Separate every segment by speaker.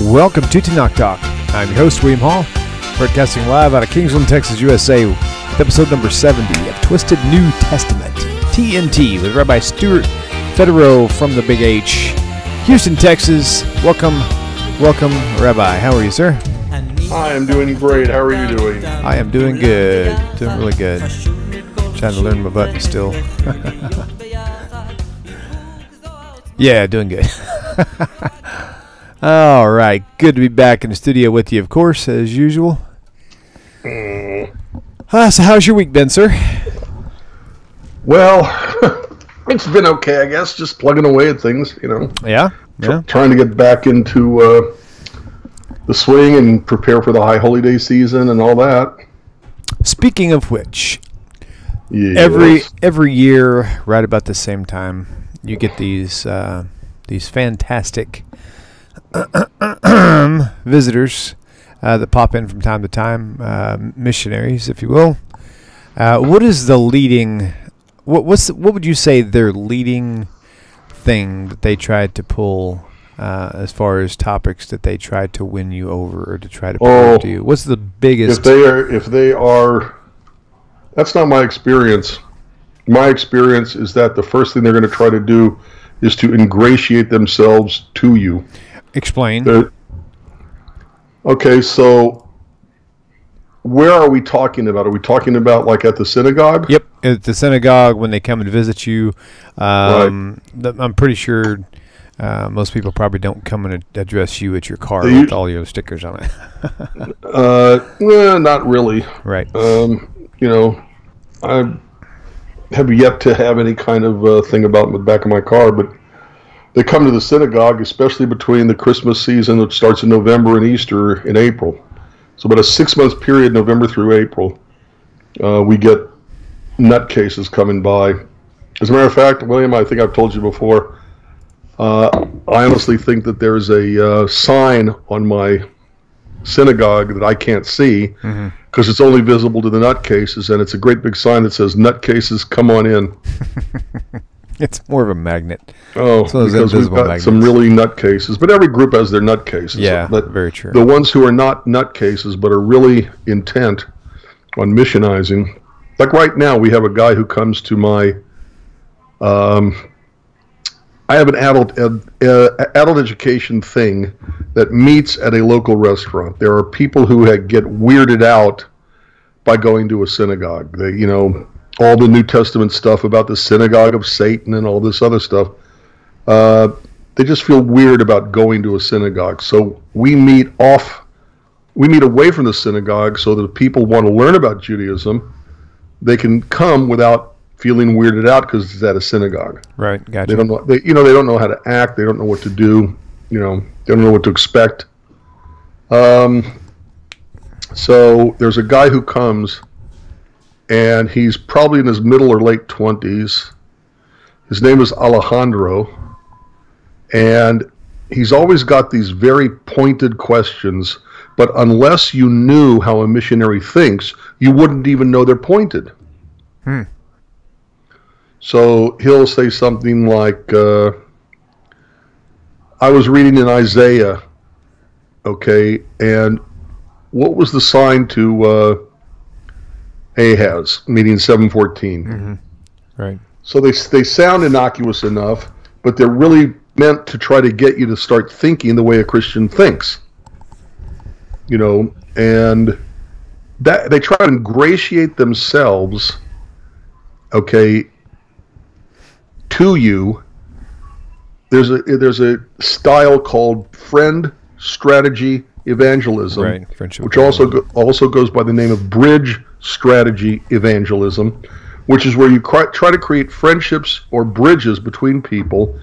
Speaker 1: Welcome to Tanakh Talk. I'm your host, William Hall, broadcasting live out of Kingsland, Texas, USA, with episode number 70 of Twisted New Testament, TNT, with Rabbi Stuart Federow from the Big H, Houston, Texas. Welcome, Rabbi. How are you, sir?
Speaker 2: I am doing great. How are you doing?
Speaker 1: I am doing good. Doing really good. Trying to learn my button still. Yeah, doing good. All right. Good to be back in the studio with you, of course, as usual. So how's your week been, sir?
Speaker 2: Well, it's been okay, I guess. Just plugging away at things, you know.
Speaker 1: Yeah?
Speaker 2: Trying to get back into the swing and prepare for the High Holy Day season and all that.
Speaker 1: Speaking of which,
Speaker 2: yes.
Speaker 1: every year, right about the same time, you get these fantastic visitors that pop in from time to time, missionaries, if you will. What is the leading? What would you say their leading thing that they tried to pull as far as topics that they tried to win you over or to try to prove to you? What's the biggest?
Speaker 2: If they are, that's not my experience. My experience is that the first thing they're going to try to do is to ingratiate themselves to you.
Speaker 1: Explain.
Speaker 2: Okay, so where are we talking about? Are we talking about like at the synagogue?
Speaker 1: Yep, at the synagogue when they come and visit you.
Speaker 2: Right.
Speaker 1: I'm pretty sure most people probably don't come and address you at your car with all your stickers on it.
Speaker 2: Well, not really.
Speaker 1: Right.
Speaker 2: You know, I have yet to have any kind of thing about the back of my car, but they come to the synagogue, especially between the Christmas season, which starts in November, and Easter in April. So about a 6-month period, November through April, we get nutcases coming by. As a matter of fact, William, I think I've told you before, I honestly think that there's a sign on my synagogue that I can't see because it's only visible to the nutcases, and it's a great big sign that says, "Nutcases, come on in."
Speaker 1: It's more of a magnet.
Speaker 2: Oh, because we've got magnets. Some really nutcases, but every group has their nutcases.
Speaker 1: Yeah,
Speaker 2: but
Speaker 1: very true.
Speaker 2: The ones who are not nutcases but are really intent on missionizing, like right now, we have a guy who comes to my. I have an adult education thing that meets at a local restaurant. There are people who get weirded out by going to a synagogue. They, you know, all the New Testament stuff about the synagogue of Satan and all this other stuff. They just feel weird about going to a synagogue. So we meet away from the synagogue so that if people want to learn about Judaism, they can come without feeling weirded out because it's at a synagogue.
Speaker 1: Right, gotcha.
Speaker 2: They don't know. They don't know how to act. They don't know what to do. You know, they don't know what to expect. So there's a guy who comes, and he's probably in his middle or late 20s. His name is Alejandro, and he's always got these very pointed questions. But unless you knew how a missionary thinks, you wouldn't even know they're pointed. So he'll say something like, I was reading in Isaiah, okay, and what was the sign to Ahaz, meaning 7:14?
Speaker 1: Right.
Speaker 2: So they sound innocuous enough, but they're really meant to try to get you to start thinking the way a Christian thinks. You know, and that they try to ingratiate themselves, okay, to you. There's a style called friend strategy evangelism,
Speaker 1: right,
Speaker 2: which also goes by the name of bridge strategy evangelism, which is where you try to create friendships or bridges between people,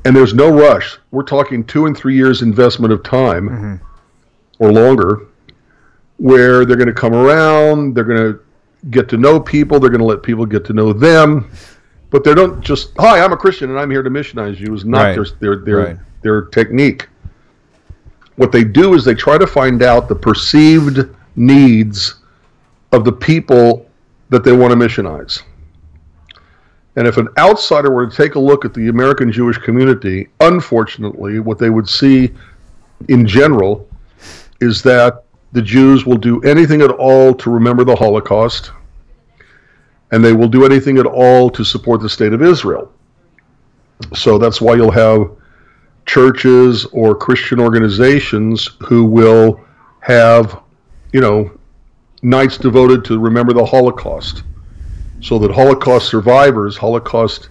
Speaker 2: and there's no rush. We're talking 2 and 3 years investment of time or longer, where they're going to come around, they're going to get to know people, they're going to let people get to know them. But they don't just, "Hi, I'm a Christian and I'm here to missionize you," is not their technique. What they do is they try to find out the perceived needs of the people that they want to missionize. And if an outsider were to take a look at the American Jewish community, unfortunately, what they would see in general is that the Jews will do anything at all to remember the Holocaust, and they will do anything at all to support the state of Israel. So that's why you'll have churches or Christian organizations who will have, nights devoted to remember the Holocaust, so that Holocaust survivors, Holocaust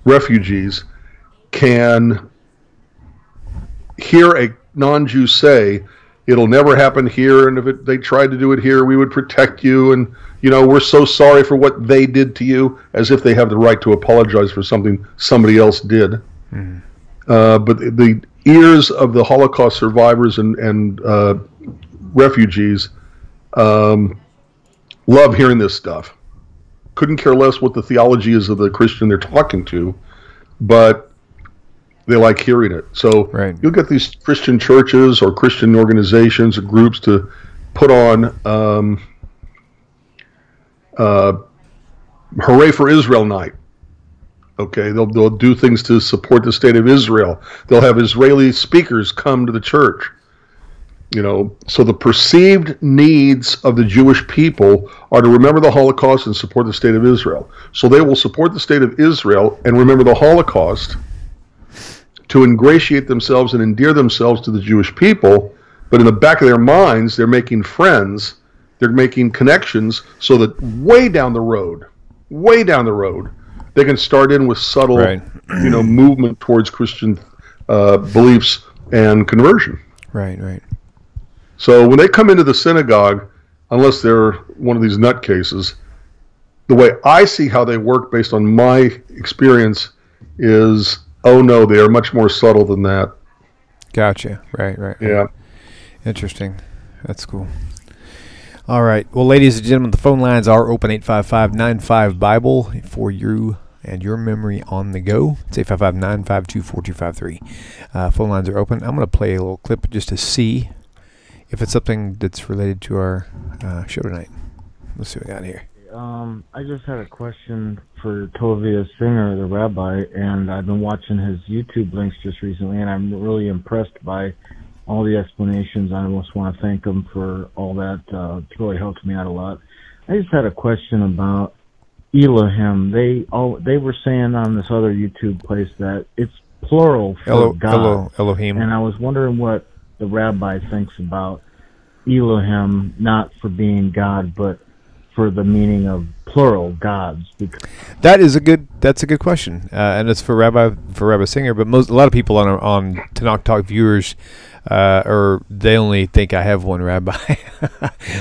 Speaker 2: refugees can hear a non-Jew say, it'll never happen here, and if they tried to do it here, we would protect you, and we're so sorry for what they did to you, as if they have the right to apologize for something somebody else did. Mm. But the ears of the Holocaust survivors and refugees love hearing this stuff. Couldn't care less what the theology is of the Christian they're talking to, but they like hearing it. So right. You'll get these Christian churches or Christian organizations or groups to put on Hooray for Israel night. Okay, they'll do things to support the state of Israel. They'll have Israeli speakers come to the church. So the perceived needs of the Jewish people are to remember the Holocaust and support the state of Israel. So they will support the state of Israel and remember the Holocaust to ingratiate themselves and endear themselves to the Jewish people, but in the back of their minds, they're making friends, they're making connections, so that way down the road, they can start in with subtle, right. Movement towards Christian beliefs and conversion.
Speaker 1: Right.
Speaker 2: So when they come into the synagogue, unless they're one of these nutcases, the way I see how they work based on my experience is, oh no, they are much more subtle than that.
Speaker 1: Gotcha. Right.
Speaker 2: Yeah.
Speaker 1: Interesting. That's cool. All right. Well, ladies and gentlemen, the phone lines are open, 855-95-BIBLE for you and your memory on the go. It's 855-952-4253. Phone lines are open. I'm going to play a little clip just to see if it's something that's related to our show tonight. Let's see what we got here.
Speaker 3: I just had a question for Tovia Singer, the rabbi, and I've been watching his YouTube links just recently, and I'm really impressed by all the explanations. I just want to thank him for all that. It's really helped me out a lot. I just had a question about Elohim. They were saying on this other YouTube place that it's plural for God.
Speaker 1: Elohim.
Speaker 3: And I was wondering what the rabbi thinks about Elohim, not for being God, but for the meaning of plural gods.
Speaker 1: That's a good question, and it's for Rabbi Singer. But a lot of people on Tanakh Talk viewers, or they only think I have one rabbi.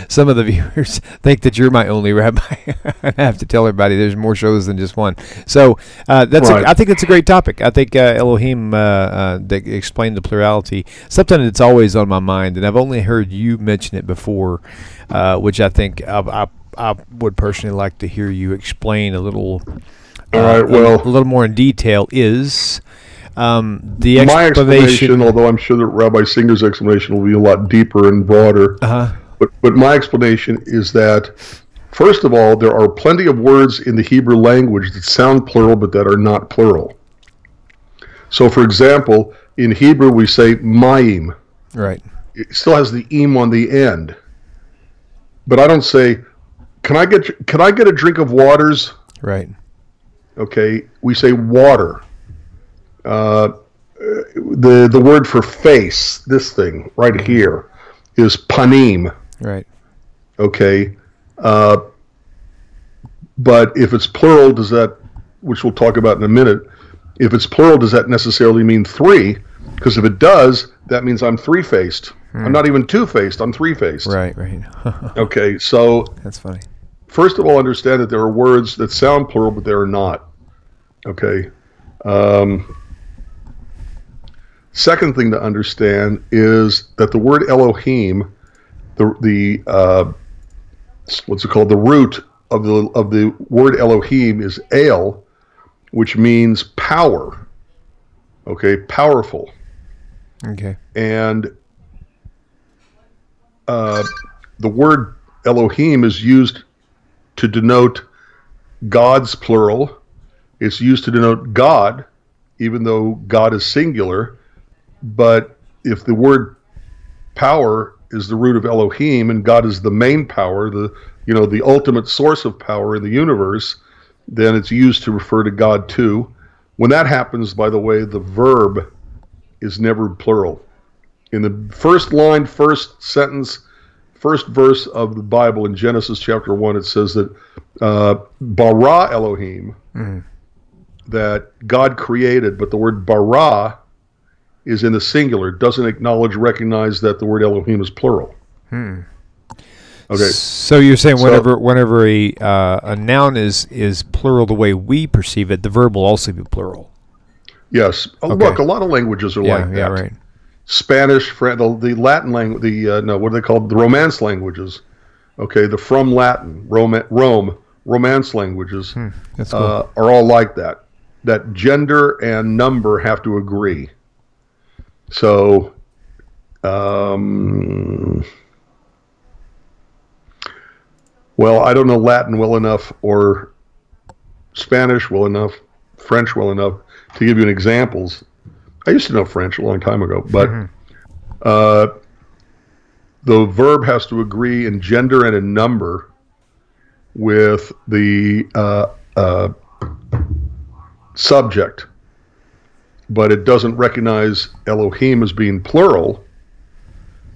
Speaker 1: Some of the viewers think that you're my only rabbi. I have to tell everybody there's more shows than just one. So that's right. I think that's a great topic. I think Elohim they explained the plurality. Something that's always on my mind, and I've only heard you mention it before, which I think I would personally like to hear you explain a little.
Speaker 2: All right. Well,
Speaker 1: a little more in detail is the
Speaker 2: my explanation. Although I'm sure that Rabbi Singer's explanation will be a lot deeper and broader. But my explanation is that, first of all, there are plenty of words in the Hebrew language that sound plural but that are not plural. So, for example, in Hebrew we say mayim.
Speaker 1: Right.
Speaker 2: It still has the im on the end. But I don't say, Can I get a drink of waters?
Speaker 1: Right.
Speaker 2: Okay. We say water. The word for face, this thing right here, is panim.
Speaker 1: Right.
Speaker 2: Okay. But if it's plural, does that, which we'll talk about in a minute, if it's plural, does that necessarily mean three? Because if it does, that means I'm three-faced. I'm not even two-faced. I'm three-faced.
Speaker 1: Right.
Speaker 2: Okay. So
Speaker 1: that's funny.
Speaker 2: First of all, understand that there are words that sound plural, but they are not. Okay. Second thing to understand is that the word Elohim, the what's it called? The root of the word Elohim is El, which means power. Okay, powerful.
Speaker 1: Okay.
Speaker 2: And the word Elohim is used to denote gods, plural. It's used to denote God, even though God is singular. But if the word power is the root of Elohim and God is the main power, the ultimate source of power in the universe, then it's used to refer to God too. When that happens, by the way, the verb is never plural. In the first line, first sentence, first verse of the Bible in Genesis chapter 1, it says that bara Elohim, that God created, but the word bara is in the singular. It doesn't recognize that the word Elohim is plural. Okay.
Speaker 1: So you're saying whenever a noun is plural the way we perceive it, the verb will also be plural.
Speaker 2: Yes. Okay. Look, a lot of languages are like that.
Speaker 1: Yeah, right.
Speaker 2: Spanish, the Latin language, what are they called? The Romance languages. Okay, the from Latin, Romance languages
Speaker 1: That's cool.
Speaker 2: are all like that. That gender and number have to agree. So, well, I don't know Latin well enough or Spanish well enough, French well enough to give you examples. I used to know French a long time ago, but the verb has to agree in gender and in number with the subject, but it doesn't recognize Elohim as being plural,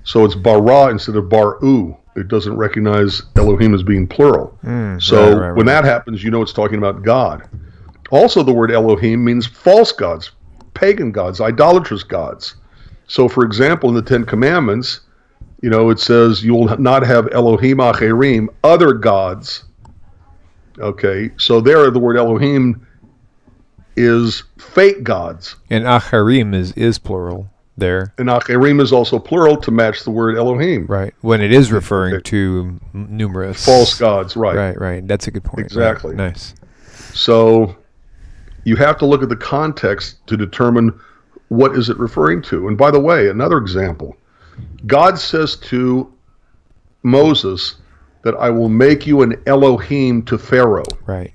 Speaker 2: so it's bara instead of baru. It doesn't recognize Elohim as being plural. So when that happens, you know it's talking about God. Also, the word Elohim means false gods, pagan gods, idolatrous gods. So, for example, in the Ten Commandments, it says you will not have Elohim acherim, other gods. Okay, so there the word Elohim is fake gods.
Speaker 1: And acherim is plural there.
Speaker 2: And acherim is also plural to match the word Elohim.
Speaker 1: Right, when it is referring to numerous
Speaker 2: false gods, right.
Speaker 1: Right. That's a good point.
Speaker 2: Exactly.
Speaker 1: Right. Nice.
Speaker 2: So you have to look at the context to determine what is it referring to. And by the way, another example, God says to Moses that I will make you an Elohim to Pharaoh.
Speaker 1: Right.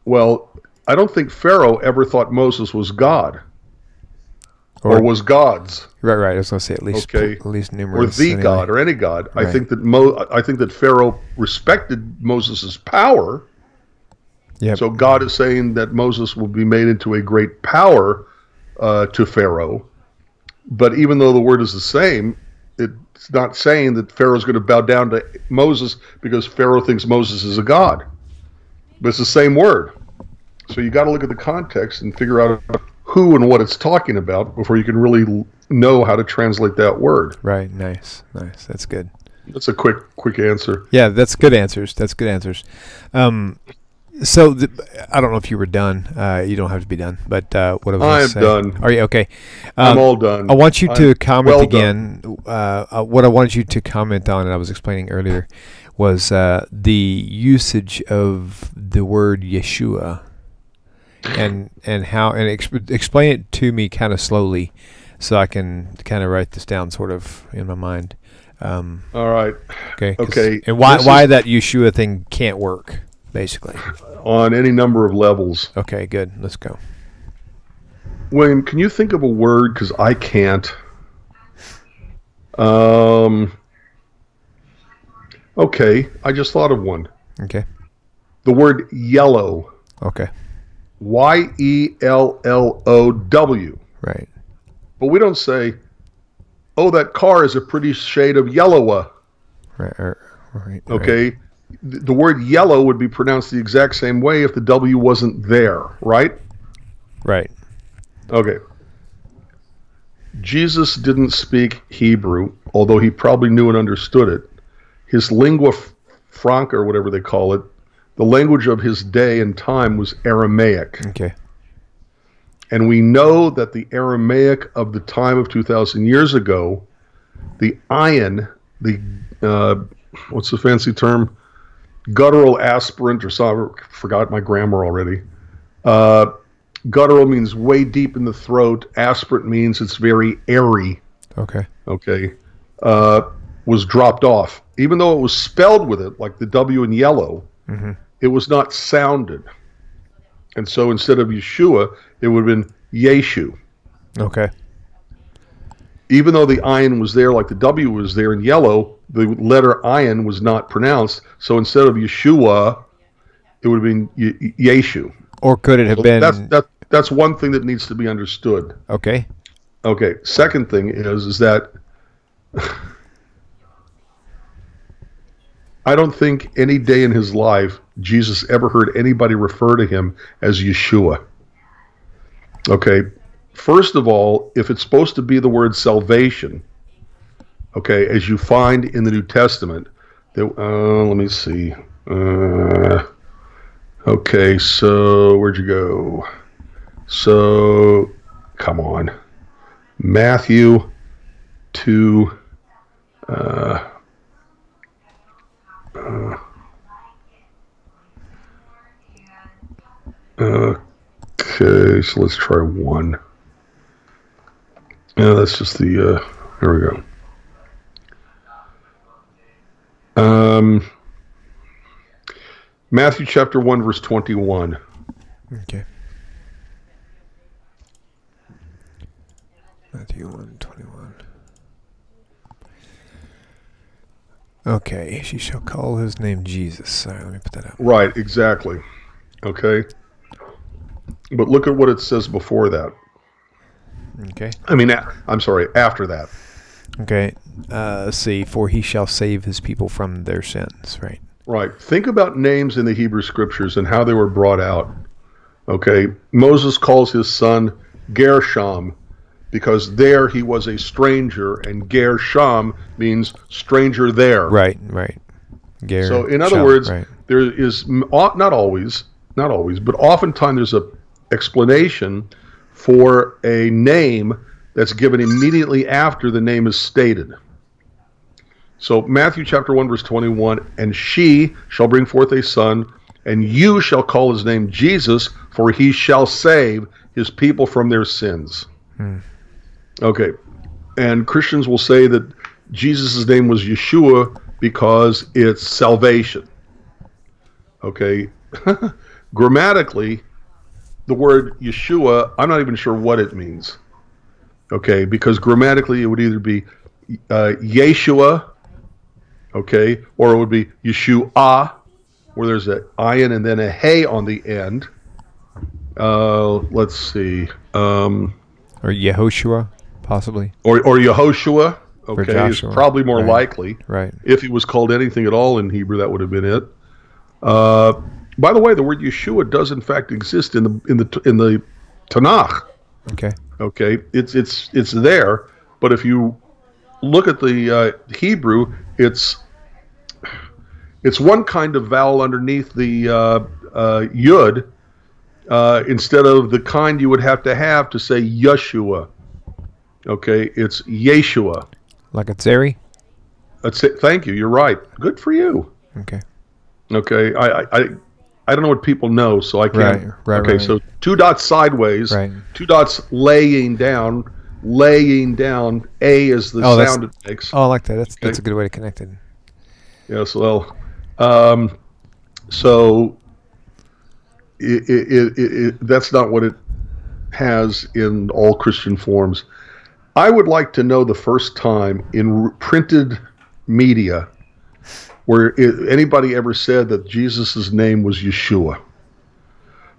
Speaker 2: Well, I don't think Pharaoh ever thought Moses was God or was God's.
Speaker 1: Right. I was going to say at least numerous.
Speaker 2: Or the God or any God. Right. I think that Pharaoh respected Moses' power.
Speaker 1: Yep.
Speaker 2: So God is saying that Moses will be made into a great power to Pharaoh. But even though the word is the same, it's not saying that Pharaoh's going to bow down to Moses because Pharaoh thinks Moses is a god. But it's the same word. So you got to look at the context and figure out who and what it's talking about before you can really know how to translate that word.
Speaker 1: Right. Nice. That's good.
Speaker 2: That's a quick answer.
Speaker 1: Yeah, that's good answers. So I don't know if you were done. You don't have to be done. But what I was
Speaker 2: I'm done.
Speaker 1: Are you okay?
Speaker 2: I'm all done.
Speaker 1: I want you to comment again.
Speaker 2: Done.
Speaker 1: What I wanted you to comment on, and I was explaining earlier, was the usage of the word Yeshua, and how, and explain it to me kind of slowly, so I can kind of write this down sort of in my mind.
Speaker 2: All right. Okay.
Speaker 1: And why that Yeshua thing can't work, basically.
Speaker 2: On any number of levels.
Speaker 1: Okay, good. Let's go.
Speaker 2: William, can you think of a word? Because I can't. Okay, I just thought of one.
Speaker 1: Okay.
Speaker 2: The word yellow.
Speaker 1: Okay.
Speaker 2: YELLOW.
Speaker 1: Right.
Speaker 2: But we don't say, oh, that car is a pretty shade of yellow.
Speaker 1: Right.
Speaker 2: Okay. Right. The word yellow would be pronounced the exact same way if the W wasn't there, right?
Speaker 1: Right.
Speaker 2: Okay. Jesus didn't speak Hebrew, although he probably knew and understood it. His lingua franca, or whatever they call it, the language of his day and time was Aramaic.
Speaker 1: Okay.
Speaker 2: And we know that the Aramaic of the time of 2,000 years ago, the ayin, what's the fancy term? Guttural aspirant or something. I forgot my grammar already. Guttural means way deep in the throat. Aspirant means it's very airy.
Speaker 1: Okay.
Speaker 2: Was dropped off. Even though it was spelled with it, like the W in yellow, it was not sounded. And so instead of Yeshua, it would have been Yeshu.
Speaker 1: Okay.
Speaker 2: Even though the ayin was there, like the W was there in yellow, the letter ayin was not pronounced. So instead of Yeshua, it would have been Yeshu.
Speaker 1: Or could it have been...
Speaker 2: That's one thing that needs to be understood.
Speaker 1: Okay.
Speaker 2: Okay. Second thing is that I don't think any day in his life Jesus ever heard anybody refer to him as Yeshua. Okay. First of all, if it's supposed to be the word salvation, okay, as you find in the New Testament, let me see. Okay, so where'd you go? So, come on. Matthew 2. Okay, so let's try 1. Yeah, that's just the, there we go. Matthew chapter 1, verse 21.
Speaker 1: Okay. Matthew 1:21. Okay, she shall call his name Jesus. Sorry, let me put that up.
Speaker 2: Right, exactly. Okay. But look at what it says before that.
Speaker 1: Okay.
Speaker 2: I mean, I'm sorry, after that.
Speaker 1: Okay. Let's see. For he shall save his people from their sins. Right.
Speaker 2: Right. Think about names in the Hebrew Scriptures and how they were brought out. Okay. Moses calls his son Gershom because there he was a stranger, and Gershom means stranger there.
Speaker 1: Right. Right.
Speaker 2: So in other words, there is not always, but oftentimes there's a explanation for a name that's given immediately after the name is stated. So Matthew chapter 1 verse 21, and she shall bring forth a son, and you shall call his name Jesus, for he shall save his people from their sins. Okay. And Christians will say that Jesus' name was Yeshua because it's salvation. Okay. Grammatically, the word Yeshua, I'm not even sure what it means. Okay, because grammatically it would either be Yeshua, okay, or it would be Yeshua, where there's an ayin and then a hey on the end. Let's see.
Speaker 1: Or Yehoshua, possibly.
Speaker 2: Or Yehoshua, okay, is
Speaker 1: Joshua,
Speaker 2: probably more likely.
Speaker 1: Right.
Speaker 2: If he was called anything at all in Hebrew, that would have been it. By the way, the word Yeshua does in fact exist in the Tanakh.
Speaker 1: Okay.
Speaker 2: Okay, it's there, but if you look at the Hebrew, it's one kind of vowel underneath the yud instead of the kind you would have to say Yeshua. Okay, it's Yeshua.
Speaker 1: Like a Zeri?
Speaker 2: That's it. Thank you. You're right. Good for you.
Speaker 1: Okay.
Speaker 2: Okay. I don't know what people know, so I can't.
Speaker 1: Right.
Speaker 2: So 2 dots sideways,
Speaker 1: right.
Speaker 2: 2 dots laying down. A is the sound it makes.
Speaker 1: Oh, I like that. That's a good way to connect it.
Speaker 2: Yes, well, so that's not what it has in all Christian forms. I would like to know the first time in printed media where anybody ever said that Jesus' name was Yeshua.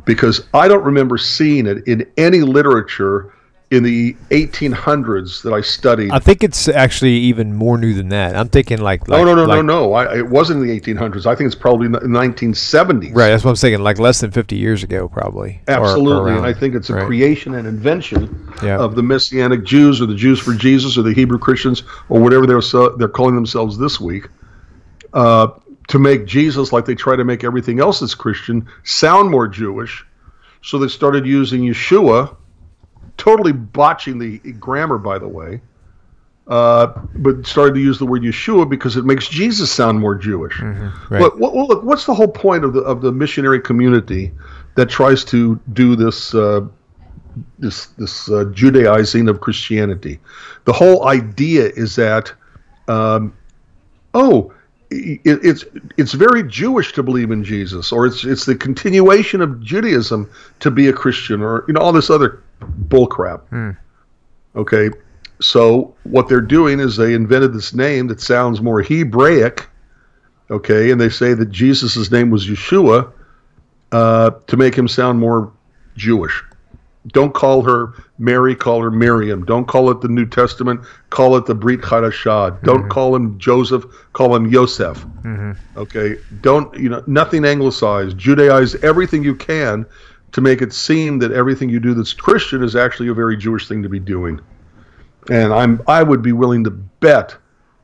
Speaker 2: Because I don't remember seeing it in any literature in the 1800s that I studied.
Speaker 1: I think it's actually even more new than that. I'm thinking No.
Speaker 2: It wasn't in the 1800s. I think it's probably in the 1970s.
Speaker 1: Right, that's what I'm saying. Like less than 50 years ago, probably.
Speaker 2: Absolutely, and I think it's a creation and invention of the Messianic Jews or the Jews for Jesus or the Hebrew Christians or whatever they're calling themselves this week, to make Jesus, like they try to make everything else that's Christian, sound more Jewish. So they started using Yeshua, totally botching the grammar, by the way, but started to use the word Yeshua because it makes Jesus sound more Jewish.
Speaker 1: Mm-hmm, right.
Speaker 2: But look, what's the whole point of the missionary community that tries to do this Judaizing of Christianity? The whole idea is that, it's very Jewish to believe in Jesus, or it's the continuation of Judaism to be a Christian, or all this other bull crap. Okay, so what they're doing is they invented this name that sounds more Hebraic. Okay, and they say that Jesus' name was Yeshua to make him sound more Jewish. Don't call her Mary, call her Miriam. Don't call it the New Testament, call it the Brit Hadashah. Don't call him Joseph, call him Yosef. Okay, don't, nothing anglicized. Judaize everything you can to make it seem that everything you do that's Christian is actually a very Jewish thing to be doing. And I would be willing to bet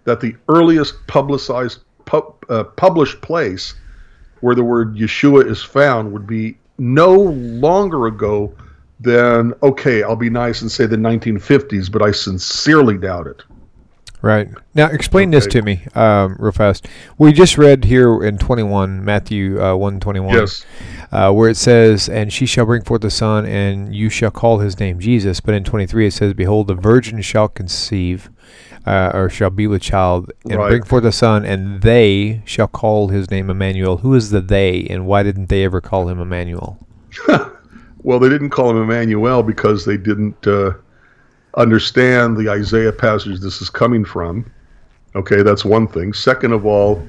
Speaker 2: that the earliest published place where the word Yeshua is found would be no longer ago than, okay, I'll be nice and say the 1950s, but I sincerely doubt it.
Speaker 1: Right. Now, explain this to me real fast. We just read here in 21, Matthew 1:21,
Speaker 2: Yes.
Speaker 1: Where it says, and she shall bring forth a son, and you shall call his name Jesus. But in 23 it says, behold, the virgin shall conceive, or shall be with child, and bring forth a son, and they shall call his name Emanuel. Who is the they, and why didn't they ever call him Emanuel?
Speaker 2: Well, they didn't call him Emanuel because they didn't understand the Isaiah passage this is coming from. Okay, that's one thing. Second of all,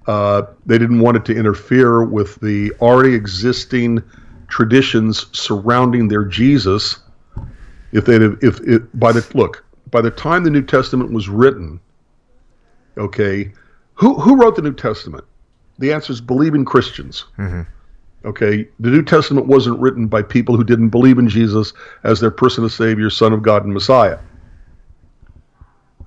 Speaker 2: they didn't want it to interfere with the already existing traditions surrounding their Jesus. By the time the New Testament was written, okay, who wrote the New Testament? The answer is believing Christians. Okay, the New Testament wasn't written by people who didn't believe in Jesus as their personal Savior, Son of God, and Messiah.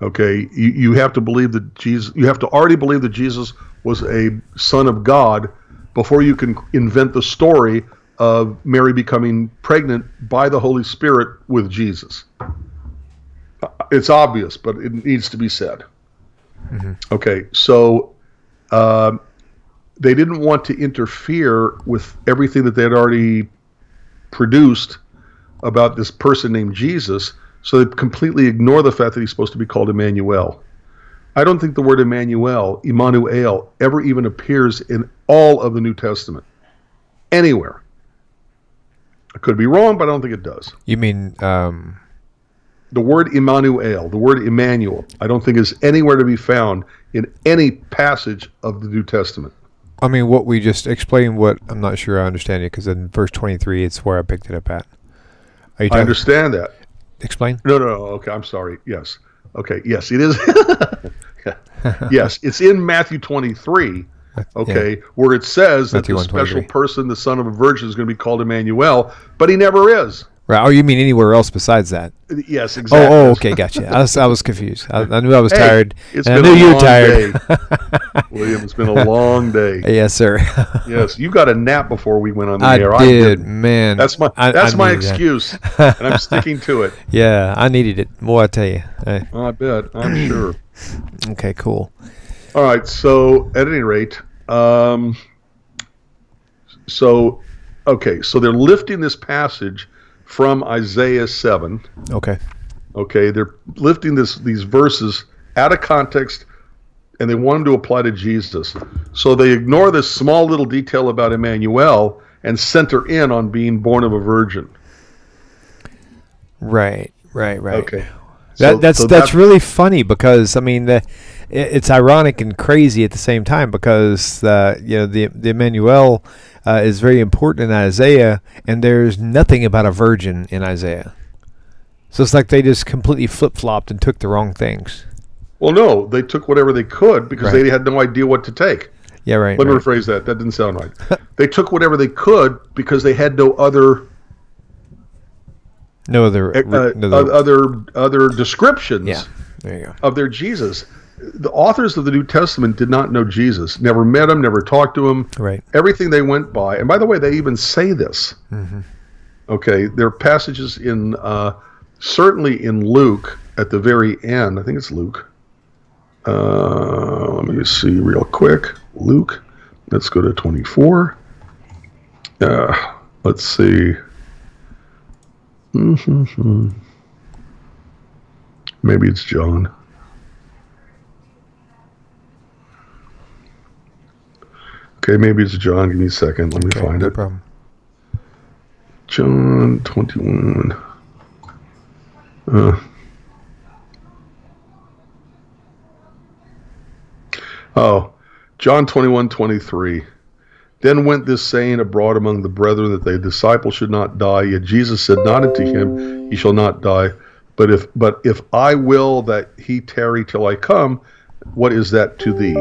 Speaker 2: Okay, you have to believe that Jesus. You have to already believe that Jesus was a Son of God before you can invent the story of Mary becoming pregnant by the Holy Spirit with Jesus. It's obvious, but it needs to be said. Okay, so they didn't want to interfere with everything that they had already produced about this person named Jesus, so they completely ignore the fact that he's supposed to be called Emmanuel. I don't think the word Emanuel, ever even appears in all of the New Testament. Anywhere. I could be wrong, but I don't think it does.
Speaker 1: You mean...
Speaker 2: The word Emmanuel, the word Emmanuel, I don't think is anywhere to be found in any passage of the New Testament.
Speaker 1: I mean, what we just explained, I'm not sure I understand it, because in verse 23, it's where I picked it up at. Are you
Speaker 2: I understand that.
Speaker 1: Explain?
Speaker 2: No. Okay, I'm sorry. Yes. Okay, yes, it is. Yes, it's in Matthew 23, okay, where it says that the special person, the son of a virgin, is going to be called Emmanuel, but he never is.
Speaker 1: Right. Oh, you mean anywhere else besides that?
Speaker 2: Yes, exactly.
Speaker 1: Oh, okay, gotcha. I was confused. I knew I was tired.
Speaker 2: It's
Speaker 1: and
Speaker 2: been
Speaker 1: I knew you were tired.
Speaker 2: William, it's been a long day.
Speaker 1: Yes, sir.
Speaker 2: Yes, you got a nap before we went on the air.
Speaker 1: I did, man.
Speaker 2: That's my excuse, and I'm sticking to it.
Speaker 1: Yeah, I needed it. Boy, I tell you.
Speaker 2: I bet. I'm sure.
Speaker 1: Okay, cool.
Speaker 2: All right, so at any rate, so they're lifting this passage from Isaiah 7.
Speaker 1: Okay,
Speaker 2: they're lifting these verses out of context, and they want them to apply to Jesus. So they ignore this small little detail about Emmanuel and center in on being born of a virgin.
Speaker 1: Right.
Speaker 2: Okay.
Speaker 1: That's really funny, because I mean it's ironic and crazy at the same time, because the Emmanuel is very important in Isaiah, and there's nothing about a virgin in Isaiah. So it's like they just completely flip-flopped and took the wrong things.
Speaker 2: Well, no, they took whatever they could because they had no idea what to take.
Speaker 1: Yeah, right.
Speaker 2: Let me rephrase that. That didn't sound right. They took whatever they could because they had no other other descriptions
Speaker 1: there you go.
Speaker 2: of their Jesus. The authors of the New Testament did not know Jesus, never met him, never talked to him.
Speaker 1: Right.
Speaker 2: Everything they went by, and by the way, they even say this. Okay, there are passages in, certainly in Luke at the very end. I think it's Luke. Let me see real quick. Luke. Let's go to 24. Let's see. Maybe it's John. Okay, maybe it's John. Give me a second. Let me find
Speaker 1: no
Speaker 2: it.
Speaker 1: problem.
Speaker 2: John 21. John 21:23. Then went this saying abroad among the brethren that the disciple should not die. Yet Jesus said not unto him, he shall not die. But if I will that he tarry till I come, what is that to thee?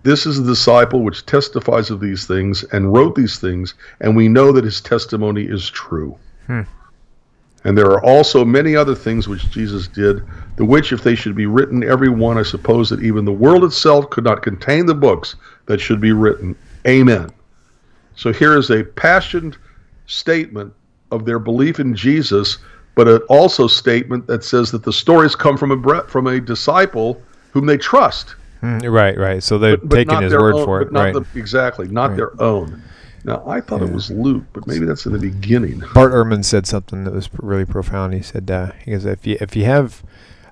Speaker 2: This is the disciple which testifies of these things and wrote these things, and we know that his testimony is true. And there are also many other things which Jesus did, the which if they should be written every one, I suppose that even the world itself could not contain the books that should be written. Amen. So here is a passionate statement of their belief in Jesus, but an also statement that says that the stories come from a disciple whom they trust.
Speaker 1: Right. So they're taking his word for it.
Speaker 2: Not their own. Now, I thought it was Luke, but maybe that's in the beginning.
Speaker 1: Bart Ehrman said something that was really profound. He said, he goes, if you have,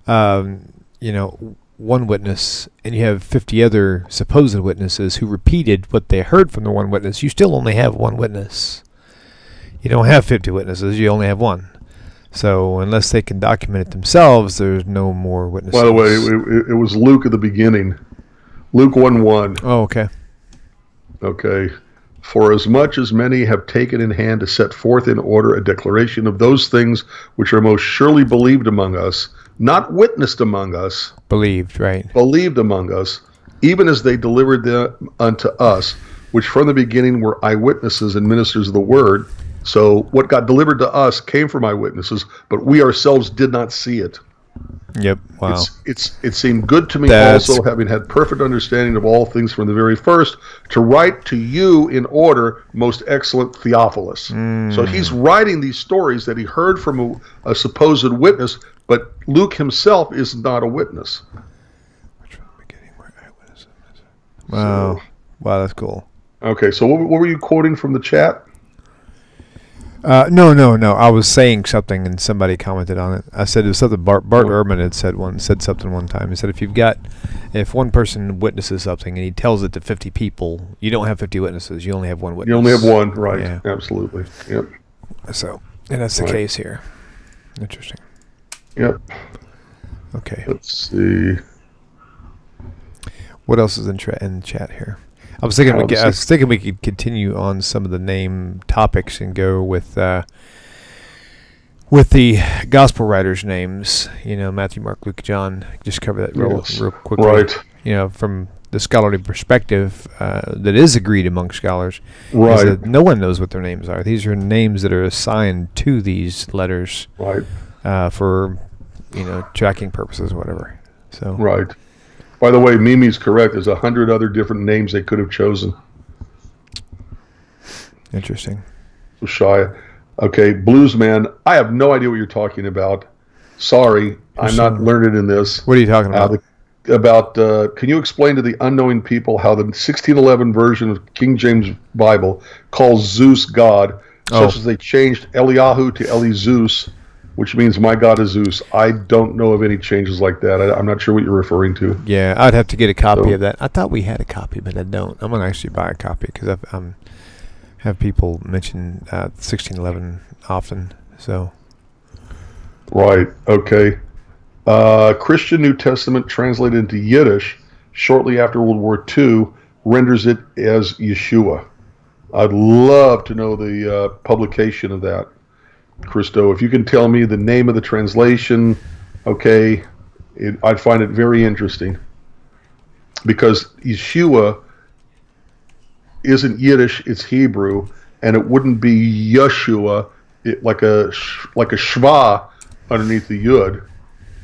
Speaker 1: one witness and you have 50 other supposed witnesses who repeated what they heard from the one witness, you still only have one witness. You don't have 50 witnesses. You only have one. So unless they can document it themselves, there's no more witnesses.
Speaker 2: By the way, it was Luke at the beginning. Luke 1:1.
Speaker 1: Oh, okay.
Speaker 2: Okay. For as much as many have taken in hand to set forth in order a declaration of those things which are most surely believed among us, not witnessed among us.
Speaker 1: Believed, right.
Speaker 2: Believed among us, even as they delivered them unto us, which from the beginning were eyewitnesses and ministers of the word. So what got delivered to us came from eyewitnesses, but we ourselves did not see it.
Speaker 1: Yep. Wow.
Speaker 2: It seemed good to me also, having had perfect understanding of all things from the very first, to write to you in order, most excellent Theophilus. So he's writing these stories that he heard from a supposed witness, but Luke himself is not a witness.
Speaker 1: Wow. Wow, that's cool.
Speaker 2: Okay, so what were you quoting from the chat?
Speaker 1: No. I was saying something and somebody commented on it. I said it was something Bart Ehrman had said something one time. He said if one person witnesses something and he tells it to 50 people, you don't have 50 witnesses. You only have one witness.
Speaker 2: You only have one, right?
Speaker 1: Yeah.
Speaker 2: Absolutely. Yep.
Speaker 1: So, and that's the case here. Interesting.
Speaker 2: Yep.
Speaker 1: Okay.
Speaker 2: Let's see.
Speaker 1: What else is in chat here? I was thinking we could continue on some of the name topics and go with the gospel writers' names. Matthew, Mark, Luke, John. Just cover that real quickly.
Speaker 2: Right.
Speaker 1: From the scholarly perspective, that is agreed among scholars.
Speaker 2: Right.
Speaker 1: That no one knows what their names are. These are names that are assigned to these letters.
Speaker 2: Right.
Speaker 1: For tracking purposes or whatever. So.
Speaker 2: Right. By the way, Mimi's correct. There's 100 other different names they could have chosen.
Speaker 1: Interesting.
Speaker 2: So Shia. Okay, Bluesman, I have no idea what you're talking about. Sorry, I'm not learned in this.
Speaker 1: What are you talking about?
Speaker 2: Can you explain to the unknowing people how the 1611 version of King James Bible calls Zeus God, such as they changed Eliyahu to Eli-Zeus, which means my God is Zeus. I don't know of any changes like that. I'm not sure what you're referring to.
Speaker 1: Yeah, I'd have to get a copy of that. I thought we had a copy, but I don't. I'm going to actually buy a copy because I've have people mention 1611 often. So.
Speaker 2: Right. Okay. Christian New Testament translated into Yiddish shortly after World War II renders it as Yeshua. I'd love to know the publication of that. Christo, if you can tell me the name of the translation, okay, I'd find it very interesting. Because Yeshua isn't Yiddish, it's Hebrew, and it wouldn't be Yeshua, like a shva underneath the yud,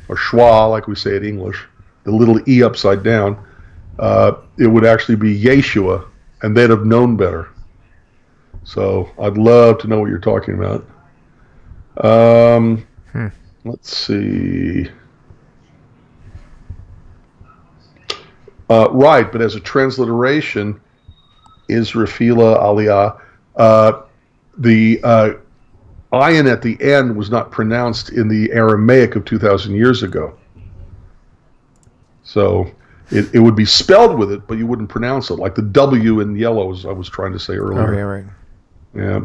Speaker 2: or shwa, like we say in English, the little e upside down. It would actually be Yeshua, and they'd have known better. So I'd love to know what you're talking about. Let's see. Right, but as a transliteration, Israfila Aliyah, the ayin at the end was not pronounced in the Aramaic of 2,000 years ago. So It would be spelled with it, but you wouldn't pronounce it, like the W in yellow, as I was trying to say earlier.
Speaker 1: Oh, yeah, right.
Speaker 2: Yeah.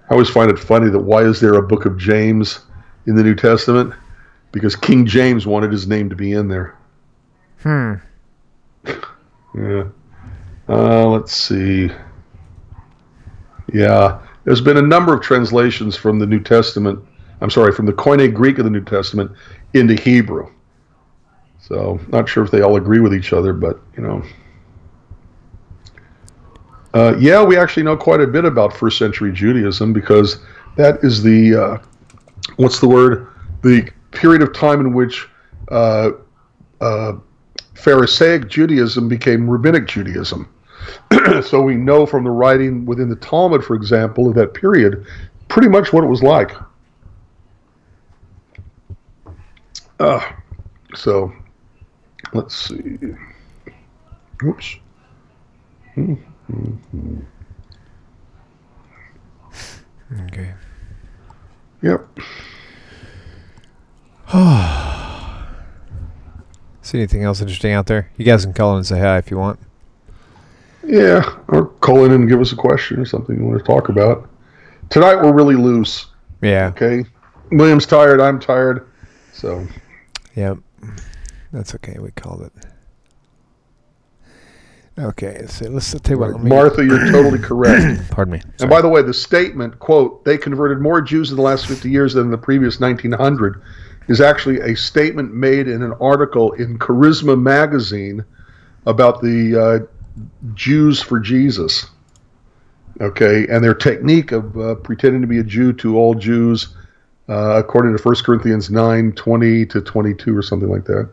Speaker 2: I always find it funny that why is there a book of James in the New Testament? Because King James wanted his name to be in there. Yeah. Let's see. Yeah. There's been a number of translations from the New Testament, from the Koine Greek of the New Testament into Hebrew. So, not sure if they all agree with each other, but, yeah, we actually know quite a bit about first century Judaism, because that is the, the period of time in which Pharisaic Judaism became Rabbinic Judaism. So we know from the writing within the Talmud, for example, of that period, pretty much what it was like. So, let's see. Oops.
Speaker 1: Okay.
Speaker 2: Yep.
Speaker 1: See anything else interesting out there? You guys can call in and say hi if you want.
Speaker 2: Yeah, or call in and give us a question or something you want to talk about. Tonight we're really loose.
Speaker 1: Yeah.
Speaker 2: Okay. William's tired. I'm tired. So.
Speaker 1: Yep. That's okay. We called it. Okay. So let's tell you what.
Speaker 2: Martha, you're totally correct.
Speaker 1: Pardon me. Sorry.
Speaker 2: And by the way, the statement, quote, they converted more Jews in the last 50 years than in the previous 1900, is actually a statement made in an article in Charisma magazine about the Jews for Jesus. Okay, and their technique of pretending to be a Jew to all Jews, according to 1 Corinthians 9:20 to 22 or something like that.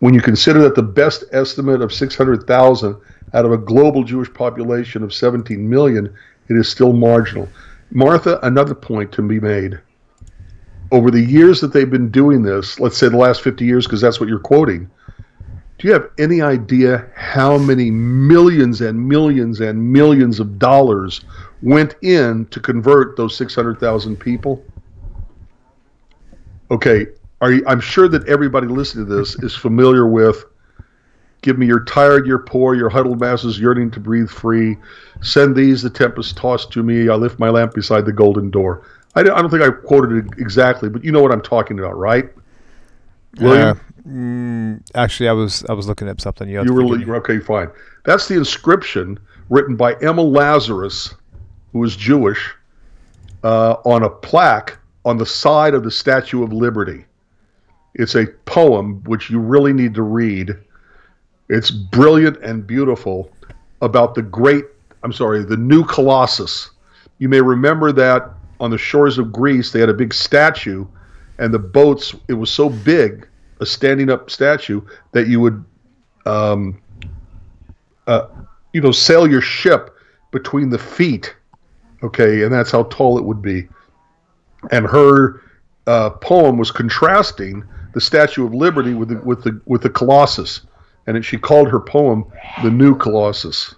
Speaker 2: When you consider that the best estimate of 600,000 out of a global Jewish population of 17 million, it is still marginal. Martha, another point to be made. Over the years that they've been doing this, let's say the last 50 years, because that's what you're quoting, do you have any idea how many millions and millions and millions of dollars went in to convert those 600,000 people? Okay, I'm sure that everybody listening to this is familiar with, give me your tired, your poor, your huddled masses yearning to breathe free. Send these, the tempest tossed to me. I lift my lamp beside the golden door. I don't think I quoted it exactly, but you know what I'm talking about, right? William?
Speaker 1: Actually, I was looking up something.
Speaker 2: You were okay, fine. That's the inscription written by Emma Lazarus, who is Jewish, on a plaque on the side of the Statue of Liberty. It's a poem which you really need to read. It's brilliant and beautiful about the new Colossus. You may remember that on the shores of Greece, they had a big statue, and the boats, it was so big, a standing up statue, that you would, sail your ship between the feet. Okay, and that's how tall it would be. And her poem was contrasting the Statue of Liberty with the Colossus, and she called her poem "The New Colossus."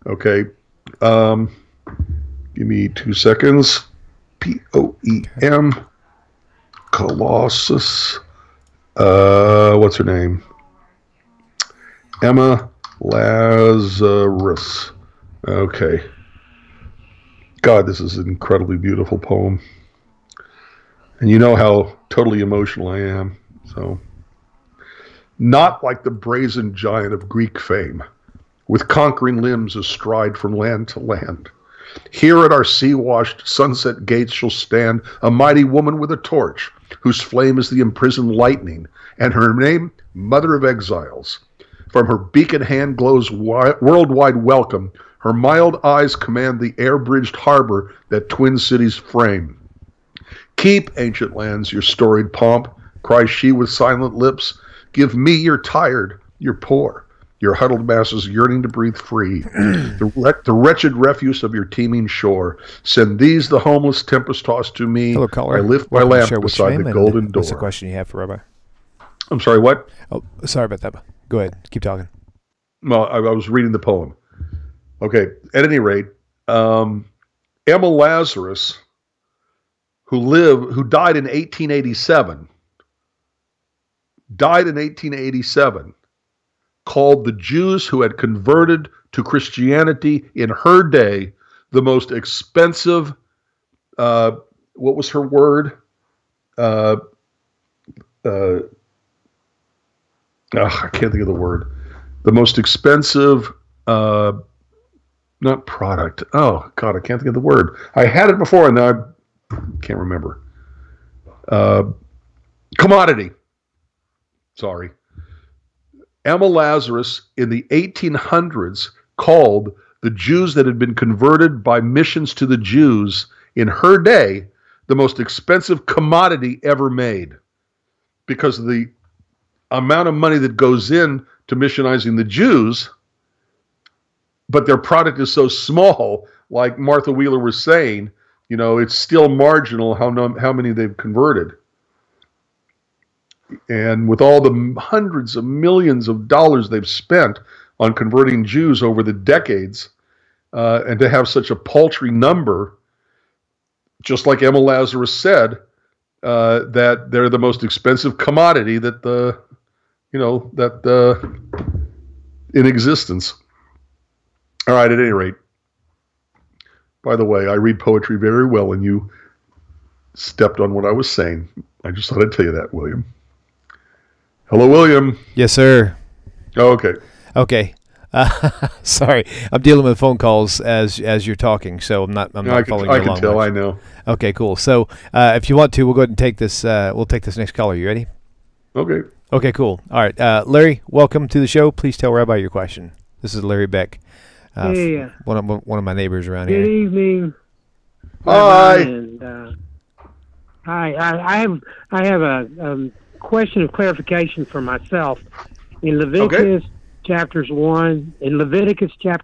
Speaker 2: Okay, give me 2 seconds. Poem, Colossus. What's her name? Emma Lazarus. Okay. God, this is an incredibly beautiful poem. And you know how totally emotional I am. So, not like the brazen giant of Greek fame, with conquering limbs astride from land to land. Here at our sea-washed sunset gates shall stand a mighty woman with a torch, whose flame is the imprisoned lightning, and her name, Mother of Exiles. From her beacon hand glows worldwide welcome. Her mild eyes command the air-bridged harbor that twin cities frame. Keep, ancient lands, your storied pomp, cries she with silent lips. Give me your tired, your poor, your huddled masses yearning to breathe free, the wretched refuse of your teeming shore. Send these, the homeless, tempest-tossed to me.
Speaker 1: Hello, caller.
Speaker 2: I lift my lamp beside the golden door.
Speaker 1: What's the question you have for Rabbi?
Speaker 2: I'm sorry, what?
Speaker 1: Oh, sorry about that. Go ahead. Keep talking.
Speaker 2: Well, I was reading the poem. Okay, at any rate, Emma Lazarus, who died in 1887, died in 1887, called the Jews who had converted to Christianity in her day the most expensive, what was her word? I can't think of the word. The most expensive, not product. Oh, God, I can't think of the word. I had it before and now I can't remember. Commodity. Sorry. Emma Lazarus in the 1800s called the Jews that had been converted by missions to the Jews in her day the most expensive commodity ever made, because of the amount of money that goes in to missionizing the Jews, but their product is so small, like Martha Wheeler was saying, it's still marginal how many they've converted. And with all the hundreds of millions of dollars they've spent on converting Jews over the decades, and to have such a paltry number, just like Emma Lazarus said, that they're the most expensive commodity in existence. All right, at any rate. By the way, I read poetry very well, and you stepped on what I was saying. I just thought I'd tell you that, William. Hello, William.
Speaker 1: Yes, sir.
Speaker 2: Oh, okay.
Speaker 1: Okay. Sorry, I'm dealing with phone calls as you're talking, so I'm not following you along.
Speaker 2: I can tell. I know.
Speaker 1: Okay, cool. So if you want to, we'll go ahead and take this. We'll take this next caller. You ready?
Speaker 2: Okay.
Speaker 1: Okay, cool. All right, Larry, welcome to the show. Please tell Rabbi your question. This is Larry Beck,
Speaker 4: hey,
Speaker 1: one of my neighbors around
Speaker 4: good
Speaker 1: here.
Speaker 4: Good evening.
Speaker 2: Hi.
Speaker 4: And, hi. I have a question of clarification for myself. In Leviticus chapter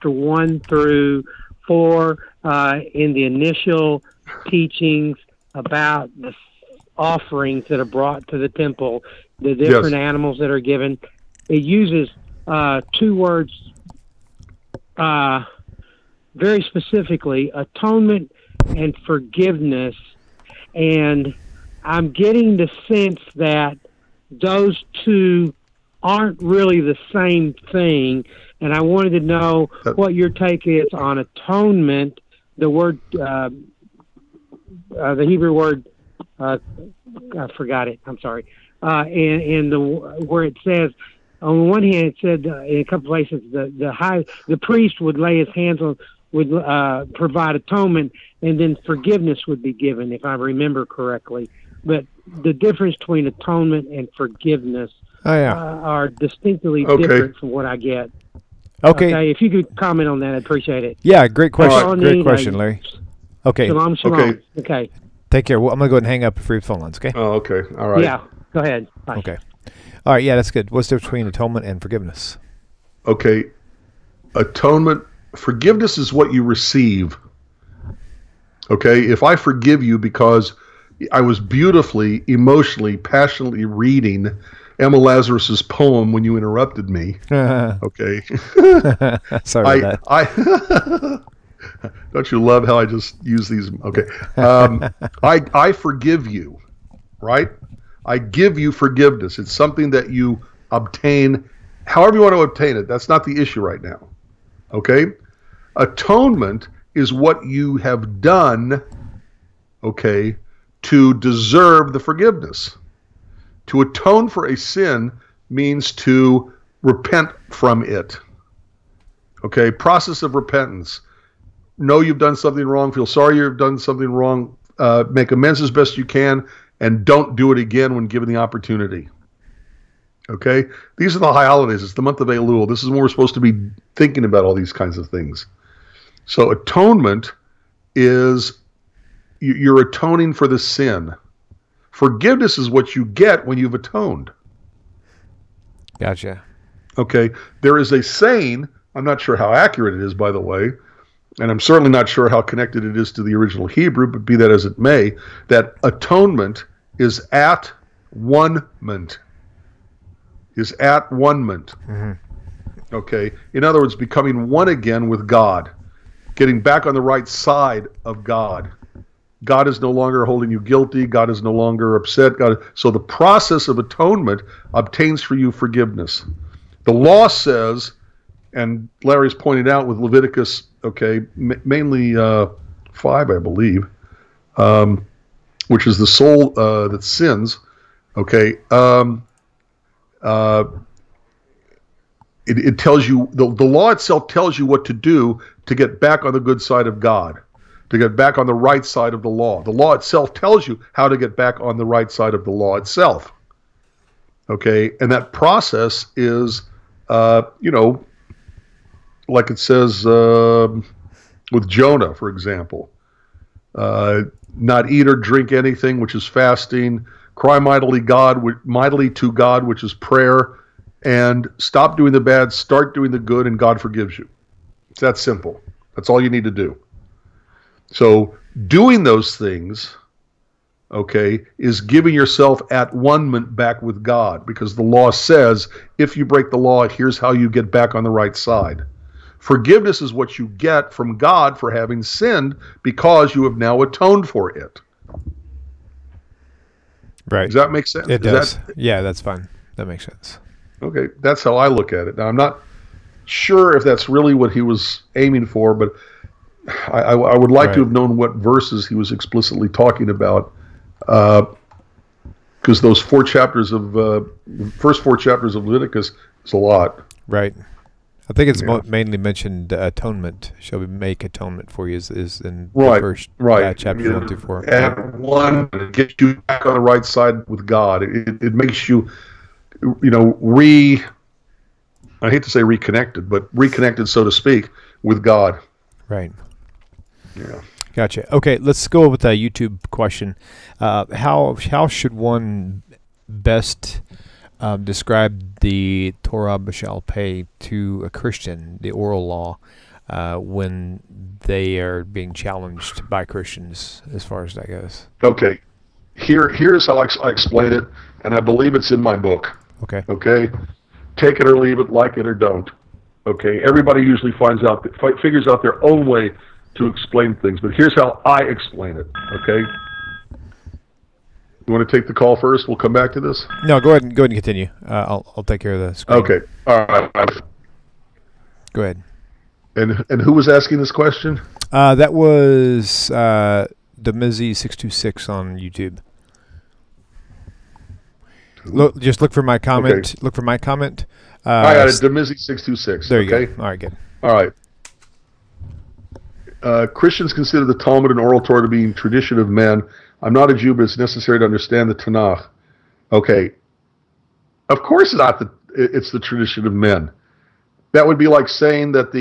Speaker 4: 1 through 4, in the initial teachings about the offerings that are brought to the temple, the different animals that are given, it uses two words very specifically, atonement and forgiveness. And I'm getting the sense that those two aren't really the same thing, and I wanted to know what your take is on atonement, the word, the Hebrew word, I forgot it, I'm sorry, and where it says, on the one hand, it said in a couple places the priest would lay his hands on, would provide atonement, and then forgiveness would be given, if I remember correctly. But the difference between atonement and forgiveness are distinctly different from what I get. Okay. If you could comment on that, I'd appreciate it.
Speaker 1: Yeah, great question. Great question, Larry. Okay.
Speaker 4: Shalom, shalom. Okay.
Speaker 1: Take care. Well, I'm going to go ahead and hang up for your phone lines, okay?
Speaker 2: Oh, okay. All right.
Speaker 4: Yeah, go ahead. Bye.
Speaker 1: Okay. All right, yeah, that's good. What's the difference between atonement and forgiveness?
Speaker 2: Okay. Atonement, forgiveness is what you receive. Okay? If I forgive you because I was beautifully, emotionally, passionately reading Emma Lazarus's poem when you interrupted me. Okay.
Speaker 1: Sorry about
Speaker 2: that. Don't you love how I just use these? Okay. I forgive you, right? I give you forgiveness. It's something that you obtain, however you want to obtain it. That's not the issue right now. Okay? Atonement is what you have done, okay, to deserve the forgiveness. To atone for a sin means to repent from it. Okay? Process of repentance. Know you've done something wrong, feel sorry you've done something wrong, make amends as best you can, and don't do it again when given the opportunity. Okay? These are the high holidays. It's the month of Elul. This is when we're supposed to be thinking about all these kinds of things. So atonement is you're atoning for the sin. Forgiveness is what you get when you've atoned.
Speaker 1: Gotcha.
Speaker 2: Okay? There is a saying, I'm not sure how accurate it is, by the way, and I'm certainly not sure how connected it is to the original Hebrew, but be that as it may, that atonement is at one-ment. Is at one-ment.
Speaker 1: Mm-hmm.
Speaker 2: Okay? In other words, becoming one again with God. Getting back on the right side of God. God is no longer holding you guilty. God is no longer upset. So the process of atonement obtains for you forgiveness. The law says, and Larry's pointed out with Leviticus, okay, mainly 5, I believe, which is the soul that sins, okay. It tells you, the law itself tells you what to do to get back on the good side of God, to get back on the right side of the law. The law itself tells you how to get back on the right side of the law itself. Okay, and that process is, like it says with Jonah, for example, not eat or drink anything, which is fasting, cry mightily to God, which is prayer, and stop doing the bad, start doing the good, and God forgives you. It's that simple. That's all you need to do. So doing those things, okay, is giving yourself at one-ment back with God, because the law says if you break the law, here's how you get back on the right side. Forgiveness is what you get from God for having sinned, because you have now atoned for it.
Speaker 1: Right.
Speaker 2: Does that make sense?
Speaker 1: It does. Yeah, that's fine. That makes sense.
Speaker 2: Okay, that's how I look at it. Now, I'm not sure if that's really what he was aiming for, but I would like to have known what verses he was explicitly talking about, because those first 4 chapters of Leviticus is a lot.
Speaker 1: Right. I think it's mainly mentioned atonement. Shall we make atonement for you is in the first chapters 1 through 4.
Speaker 2: And one, it gets you back on the right side with God. It makes you, I hate to say reconnected, but reconnected, so to speak, with God.
Speaker 1: Right.
Speaker 2: Yeah.
Speaker 1: Gotcha. Okay, let's go with a YouTube question. How should one best describe the Torah B'Shal Peh to a Christian, the oral law, when they are being challenged by Christians, as far as that goes?
Speaker 2: Okay. Here's how I explain it, and I believe it's in my book.
Speaker 1: Okay.
Speaker 2: Okay. Take it or leave it, like it or don't. Okay. Everybody usually figures out their own way to explain things, but here's how I explain it. Okay. You want to take the call first? We'll come back to this.
Speaker 1: No, go ahead and continue. I'll take care of the screen.
Speaker 2: Okay. All right.
Speaker 1: Go ahead.
Speaker 2: And who was asking this question?
Speaker 1: That was Demizi626 on YouTube. Just look for my comment. Okay. Look for my comment.
Speaker 2: I got it. Demizi626.
Speaker 1: There you go. All right, good.
Speaker 2: All right. Christians consider the Talmud and oral Torah to be tradition of men. I'm not a Jew, but it's necessary to understand the Tanakh. Okay. Of course it's the tradition of men. That would be like saying that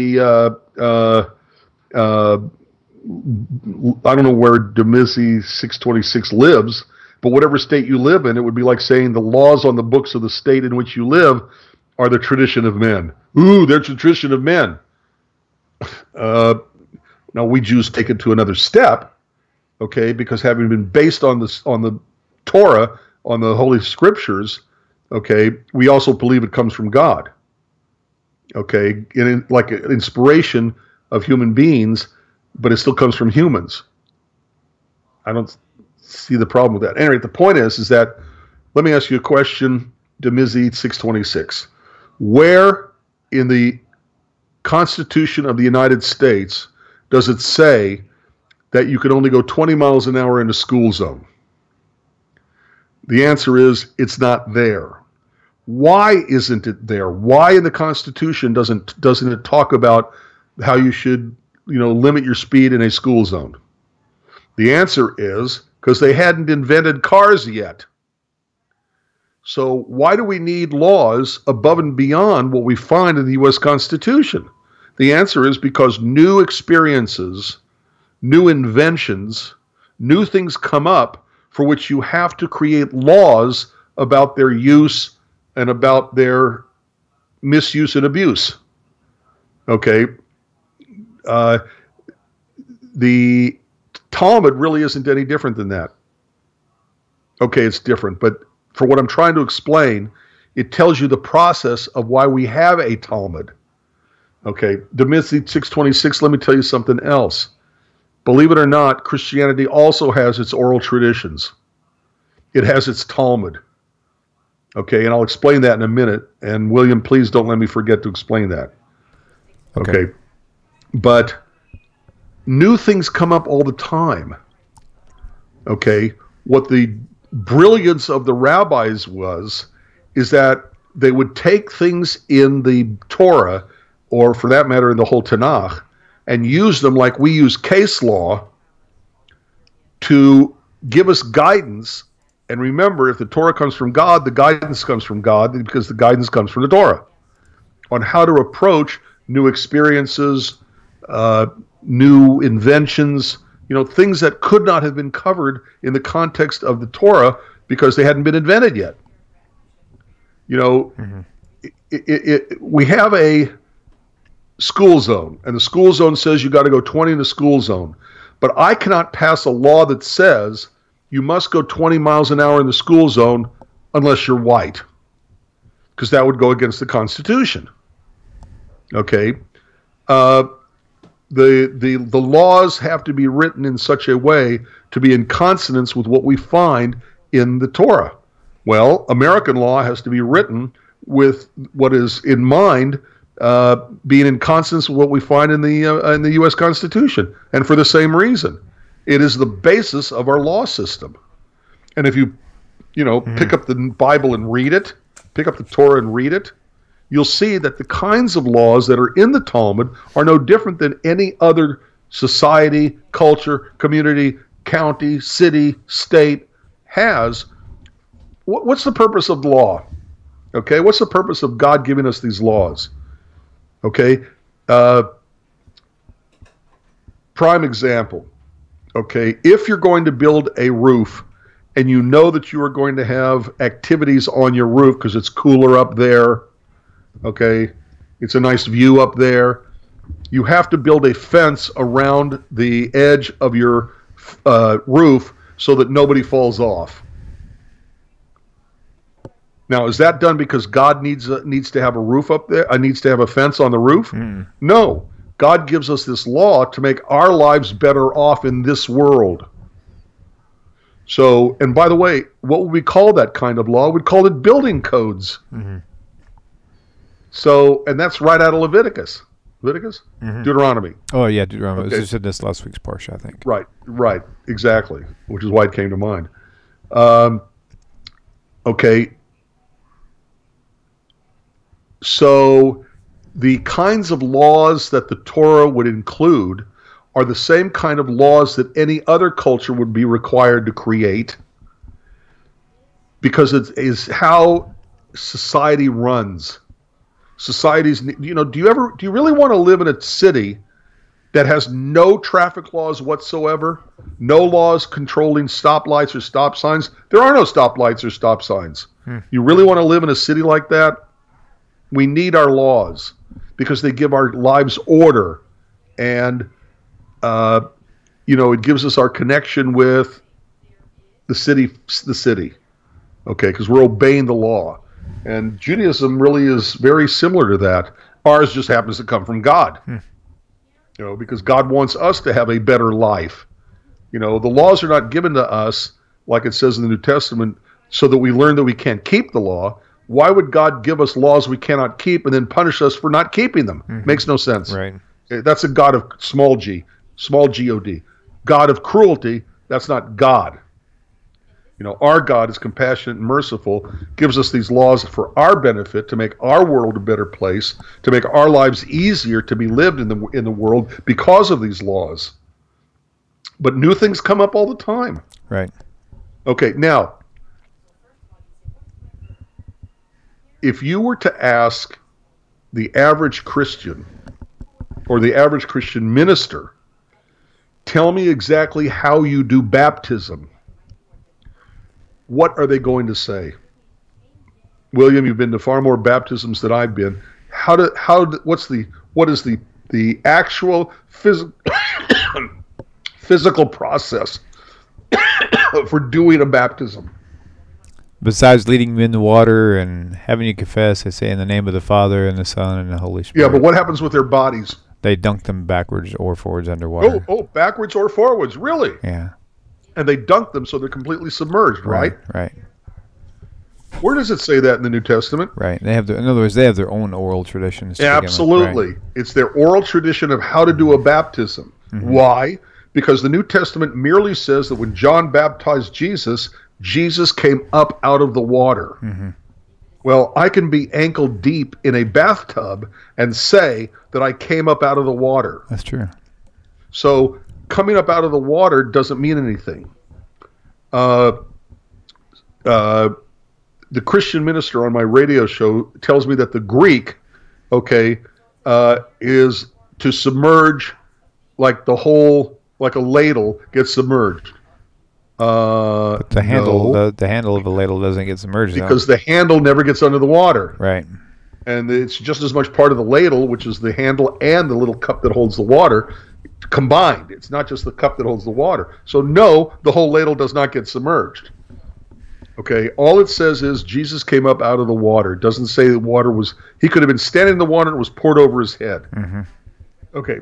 Speaker 2: I don't know where Demizi626 lives, but whatever state you live in, it would be like saying the laws on the books of the state in which you live are the tradition of men. Ooh, they're the tradition of men. Now we Jews take it to another step, okay, because having been based on the Torah, on the Holy Scriptures, okay, we also believe it comes from God, okay, like an inspiration of human beings, but it still comes from humans. I don't see the problem with that. Anyway, the point is that, let me ask you a question, Demizi626. Where in the Constitution of the United States does it say that you can only go 20 miles an hour in a school zone? The answer is it's not there. Why isn't it there? Why in the Constitution doesn't it talk about how you should, limit your speed in a school zone? The answer is because they hadn't invented cars yet. So why do we need laws above and beyond what we find in the U.S. Constitution? The answer is because new experiences, new inventions, new things come up for which you have to create laws about their use and about their misuse and abuse. Okay? The Talmud really isn't any different than that. Okay, it's different, but for what I'm trying to explain, it tells you the process of why we have a Talmud. Okay, Demizi626, let me tell you something else. believe it or not, Christianity also has its oral traditions. It has its Talmud. Okay, and I'll explain that in a minute. And William, please don't let me forget to explain that. Okay. But new things come up all the time. Okay. What the brilliance of the rabbis is that they would take things in the Torah, or for that matter in the whole Tanakh, and use them like we use case law to give us guidance. And remember, if the Torah comes from God, the guidance comes from God, because the guidance comes from the Torah on how to approach new experiences, new inventions, things that could not have been covered in the context of the Torah because they hadn't been invented yet. We have a school zone, and the school zone says you got to go 20 in the school zone. But I cannot pass a law that says you must go 20 miles an hour in the school zone unless you're white, because that would go against the Constitution. Okay, the laws have to be written in such a way to be in consonance with what we find in the Torah. Well, American law has to be written with what is in mind, being in consonance with what we find in the U.S. Constitution, and for the same reason, it is the basis of our law system. And if you pick up the Bible and read it, pick up the Torah and read it, you'll see that the kinds of laws that are in the Talmud are no different than any other society, culture, community, county, city, state has. What's the purpose of the law? Okay, what's the purpose of God giving us these laws? Okay, prime example. Okay, if you're going to build a roof and you know that you are going to have activities on your roof because it's cooler up there, okay, it's a nice view up there, you have to build a fence around the edge of your roof so that nobody falls off. Now, is that done because God needs to have a roof up there? Needs to have a fence on the roof? No. God gives us this law to make our lives better off in this world. So, and by the way, what would we call that kind of law? We'd call it building codes. So, and that's right out of Leviticus. Deuteronomy.
Speaker 1: Oh, yeah, Deuteronomy. Okay. It was just in this last week's Parsha, I think. Right, exactly, which is why it came to mind. Okay. So the kinds of laws that the Torah would include are the same kind of laws that any other culture would be required to create, because it is how society runs. Societies, do you really want to live in a city that has no traffic laws whatsoever, no laws controlling stoplights or stop signs? There are no stoplights or stop signs. You really want to live in a city like that? We need our laws because they give our lives order, and it gives us our connection with the city. Okay, because we're obeying the law, and Judaism really is very similar to that. Ours just happens to come from God, because God wants us to have a better life. The laws are not given to us, like it says in the New Testament, so that we learn that we can't keep the law. Why would God give us laws we cannot keep and then punish us for not keeping them? Makes no sense. Right.
Speaker 2: That's a God of small g, small G-O-D. God of cruelty, that's not God. Our God is compassionate and merciful, gives us these laws for our benefit, to make our world a better place, to make our lives easier to be lived in the world because of these laws. But new things come up all the time.
Speaker 1: Right.
Speaker 2: Okay, now, if you were to ask the average Christian or the average Christian minister, tell me exactly how you do baptism, what are they going to say? William, you've been to far more baptisms than I've been. What is the actual physical process for doing a baptism?
Speaker 1: Besides leading you in the water and having you confess, I say in the name of the Father and the Son and the Holy Spirit.
Speaker 2: Yeah, but what happens with their bodies?
Speaker 1: They dunk them backwards or forwards underwater.
Speaker 2: Oh, backwards or forwards, really?
Speaker 1: Yeah.
Speaker 2: And they dunk them so they're completely submerged, right?
Speaker 1: Right.
Speaker 2: Where does it say that in the New Testament?
Speaker 1: Right. They have in other words, they have their own oral traditions.
Speaker 2: Absolutely.
Speaker 1: Right?
Speaker 2: It's their oral tradition of how to do a baptism.
Speaker 1: Mm-hmm.
Speaker 2: Why? Because the New Testament merely says that when John baptized Jesus, Jesus came up out of the water.
Speaker 1: Mm-hmm.
Speaker 2: Well, I can be ankle deep in a bathtub and say that I came up out of the water.
Speaker 1: That's true.
Speaker 2: So coming up out of the water doesn't mean anything. The Christian minister on my radio show tells me that the Greek, is to submerge, like like a ladle gets submerged.
Speaker 1: But the handle,
Speaker 2: no,
Speaker 1: the handle of a ladle doesn't get submerged
Speaker 2: because the handle never gets under the water.
Speaker 1: Right.
Speaker 2: And it's just as much part of the ladle, which is the handle and the little cup that holds the water, combined. It's not just the cup that holds the water. So no, the whole ladle does not get submerged. Okay, all it says is Jesus came up out of the water. It doesn't say the water was, he could have been standing in the water and it was poured over his head.
Speaker 1: Mm-hmm.
Speaker 2: Okay.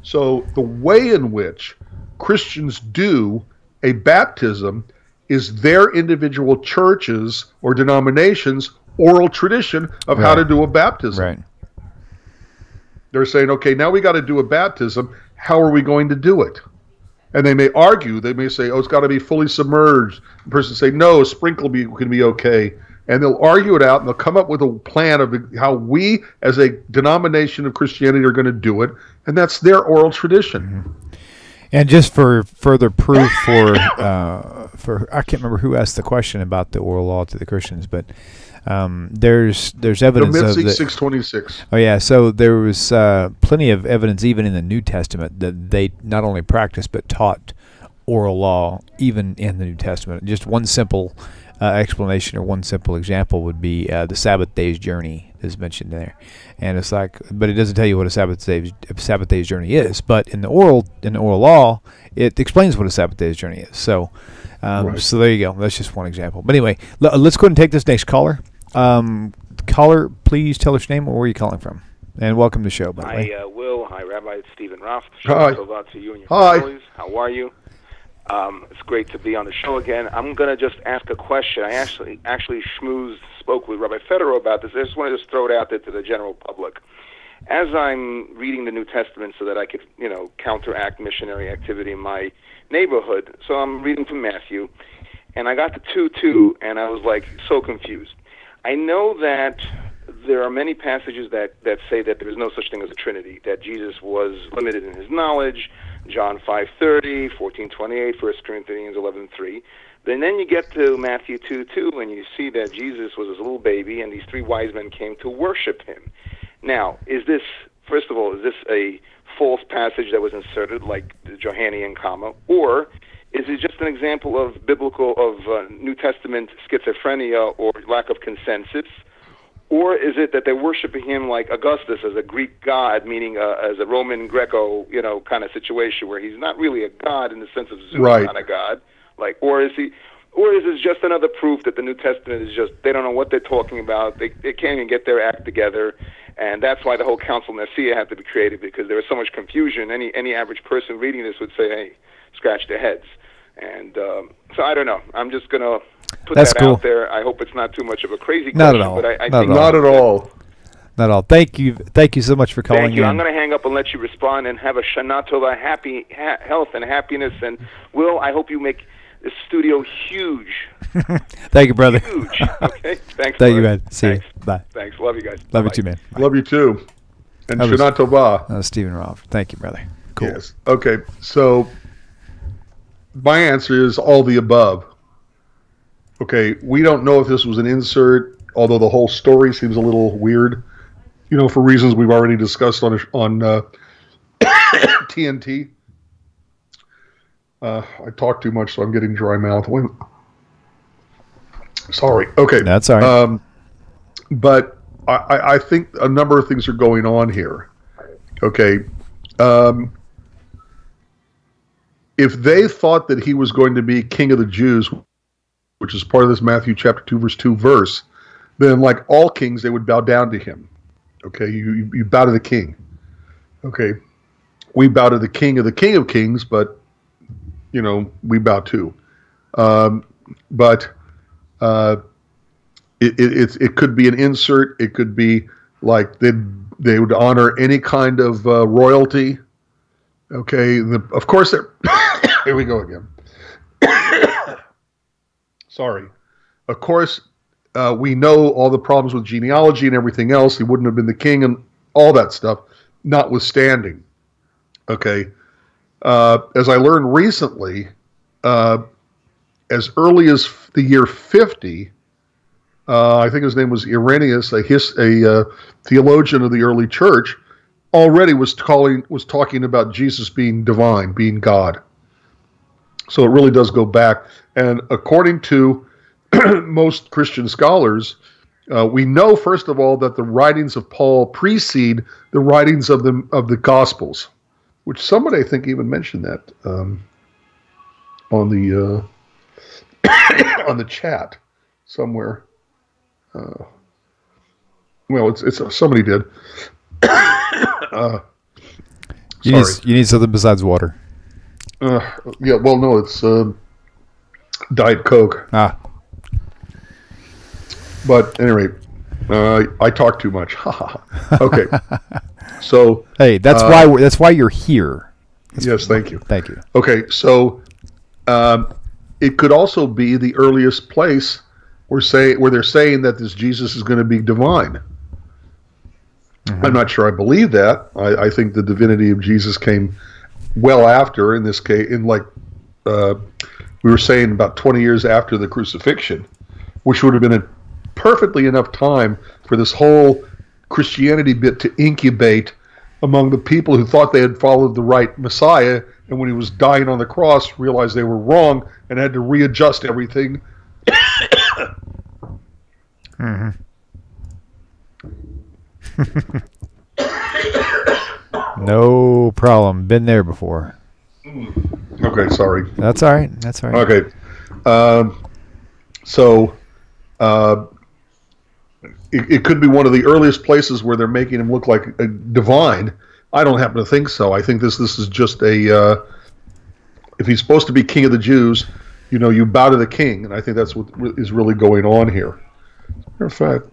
Speaker 2: So the way in which Christians do a baptism is their individual churches or denominations' oral tradition of how to do a baptism.
Speaker 1: Right.
Speaker 2: They're saying, okay, now we got to do a baptism. How are we going to do it? And they may argue. They may say, oh, it's got to be fully submerged. The person say, no, a sprinkle can be okay. And they'll argue it out, and they'll come up with a plan of how we, as a denomination of Christianity, are going to do it. And that's their oral tradition.
Speaker 1: Mm-hmm. And just for further proof, for I can't remember who asked the question about the oral law to the Christians, but there's evidence of the
Speaker 2: 626.
Speaker 1: Oh yeah, so there was plenty of evidence even in the New Testament that they not only practiced but taught oral law even in the New Testament. Just one simple explanation or one simple example would be the Sabbath day's journey is mentioned there, and it's like, but it doesn't tell you what a Sabbath day's journey is. But in the oral law, it explains what a Sabbath day's journey is. So,
Speaker 2: Right.
Speaker 1: So there you go. That's just one example. But anyway, let's go ahead and take this next caller. Caller, please tell us your name and where you're calling from, and welcome to the show. By the way.
Speaker 5: Hi, Will. Hi, Rabbi. It's Stephen Roth.
Speaker 2: Hi.
Speaker 5: Tovia to you and your
Speaker 2: Hi.
Speaker 5: families. How are you? It's great to be on the show again. I'm going to just ask a question. I actually spoke with Rabbi Federow about this. I just wanted to throw it out there to the general public. As I'm reading the New Testament so that I could, counteract missionary activity in my neighborhood, so I'm reading from Matthew, and I got to 2:2, and I was so confused. I know that there are many passages that say that there is no such thing as a Trinity, that Jesus was limited in his knowledge, John 5:30, 14:28, 1 Corinthians 11:3. Then you get to Matthew 2:2, and you see that Jesus was a little baby, and these three wise men came to worship him. Now, first of all, is this a false passage that was inserted, like the Johannine comma, or is it just an example of New Testament schizophrenia or lack of consensus? Or is it that they're worshiping him like Augustus as a Greek god, meaning as a Roman Greco, kind of situation where he's not really a god in the sense of Zeus,
Speaker 2: Right.
Speaker 5: not a god? Or is this just another proof that the New Testament is just, they don't know what they're talking about, they can't even get their act together, and that's why the whole Council of Nicaea had to be created, because there was so much confusion. Any average person reading this would say, hey, scratch their heads. And so I don't know. I'm just going to put
Speaker 1: That's
Speaker 5: that
Speaker 1: cool.
Speaker 5: out there. I hope it's not too much of a crazy
Speaker 1: Not
Speaker 5: question.
Speaker 1: at all.
Speaker 5: But I
Speaker 1: Not
Speaker 5: think
Speaker 2: Not at all.
Speaker 1: Not at all. Thank you so much for calling
Speaker 5: Thank you.
Speaker 1: in.
Speaker 5: I'm going to hang up and let you respond and have a Shana Tova, health and happiness. And Will, I hope you make this studio huge.
Speaker 1: Thank you, brother.
Speaker 5: Huge. Okay. Thanks.
Speaker 1: Thank you,
Speaker 5: brother.
Speaker 1: man. See
Speaker 5: Thanks.
Speaker 1: you. Bye.
Speaker 5: Thanks. Love you guys.
Speaker 1: Love you
Speaker 5: Bye.
Speaker 1: too, man.
Speaker 2: Love you too. And
Speaker 1: That was-
Speaker 2: Shana Tova.
Speaker 1: Stephen Roth. Thank you, brother. Cool.
Speaker 2: Yes. Okay. So my answer is all the above. Okay. We don't know if this was an insert, although the whole story seems a little weird, for reasons we've already discussed on TNT. I talk too much, so I'm getting dry mouth. Sorry. Okay.
Speaker 1: That's all right.
Speaker 2: But I think a number of things are going on here. Okay. If they thought that he was going to be King of the Jews, which is part of this Matthew chapter 2, verse 2 verse, then like all kings, they would bow down to him. Okay, you bow to the king. Okay, we bow to the king of kings, but we bow too. But it could be an insert. It could be like they would honor any kind of royalty. Okay, of course. Here we go again. Sorry. Of course, we know all the problems with genealogy and everything else. He wouldn't have been the king and all that stuff, notwithstanding. Okay. As I learned recently, as early as the year 50, I think his name was Irenaeus, a theologian of the early church, already was talking about Jesus being divine, being God. So it really does go back. And according to most Christian scholars, we know, first of all, that the writings of Paul precede the writings of the Gospels, which somebody, I think, even mentioned that on the on the chat somewhere. Well, it's somebody did.
Speaker 1: You need something besides water.
Speaker 2: Yeah, well, no, it's Diet Coke. But at any rate, I talk too much. Okay, so
Speaker 1: hey, that's why you're here.
Speaker 2: Yes, thank you.
Speaker 1: Thank you.
Speaker 2: Okay, so it could also be the earliest place where they're saying that this Jesus is going to be divine. Mm-hmm. I'm not sure I believe that. I think the divinity of Jesus came well after, in this case, we were saying about 20 years after the crucifixion, which would have been a perfectly enough time for this whole Christianity bit to incubate among the people who thought they had followed the right Messiah, and when he was dying on the cross, realized they were wrong and had to readjust everything.
Speaker 1: Mm-hmm. No problem. Been there before.
Speaker 2: Okay, sorry.
Speaker 1: That's all right. That's all right.
Speaker 2: Okay. So it could be one of the earliest places where they're making him look like a divine. I don't happen to think so. I think this is just if he's supposed to be king of the Jews, you bow to the king, and I think that's what is really going on here. Matter of fact,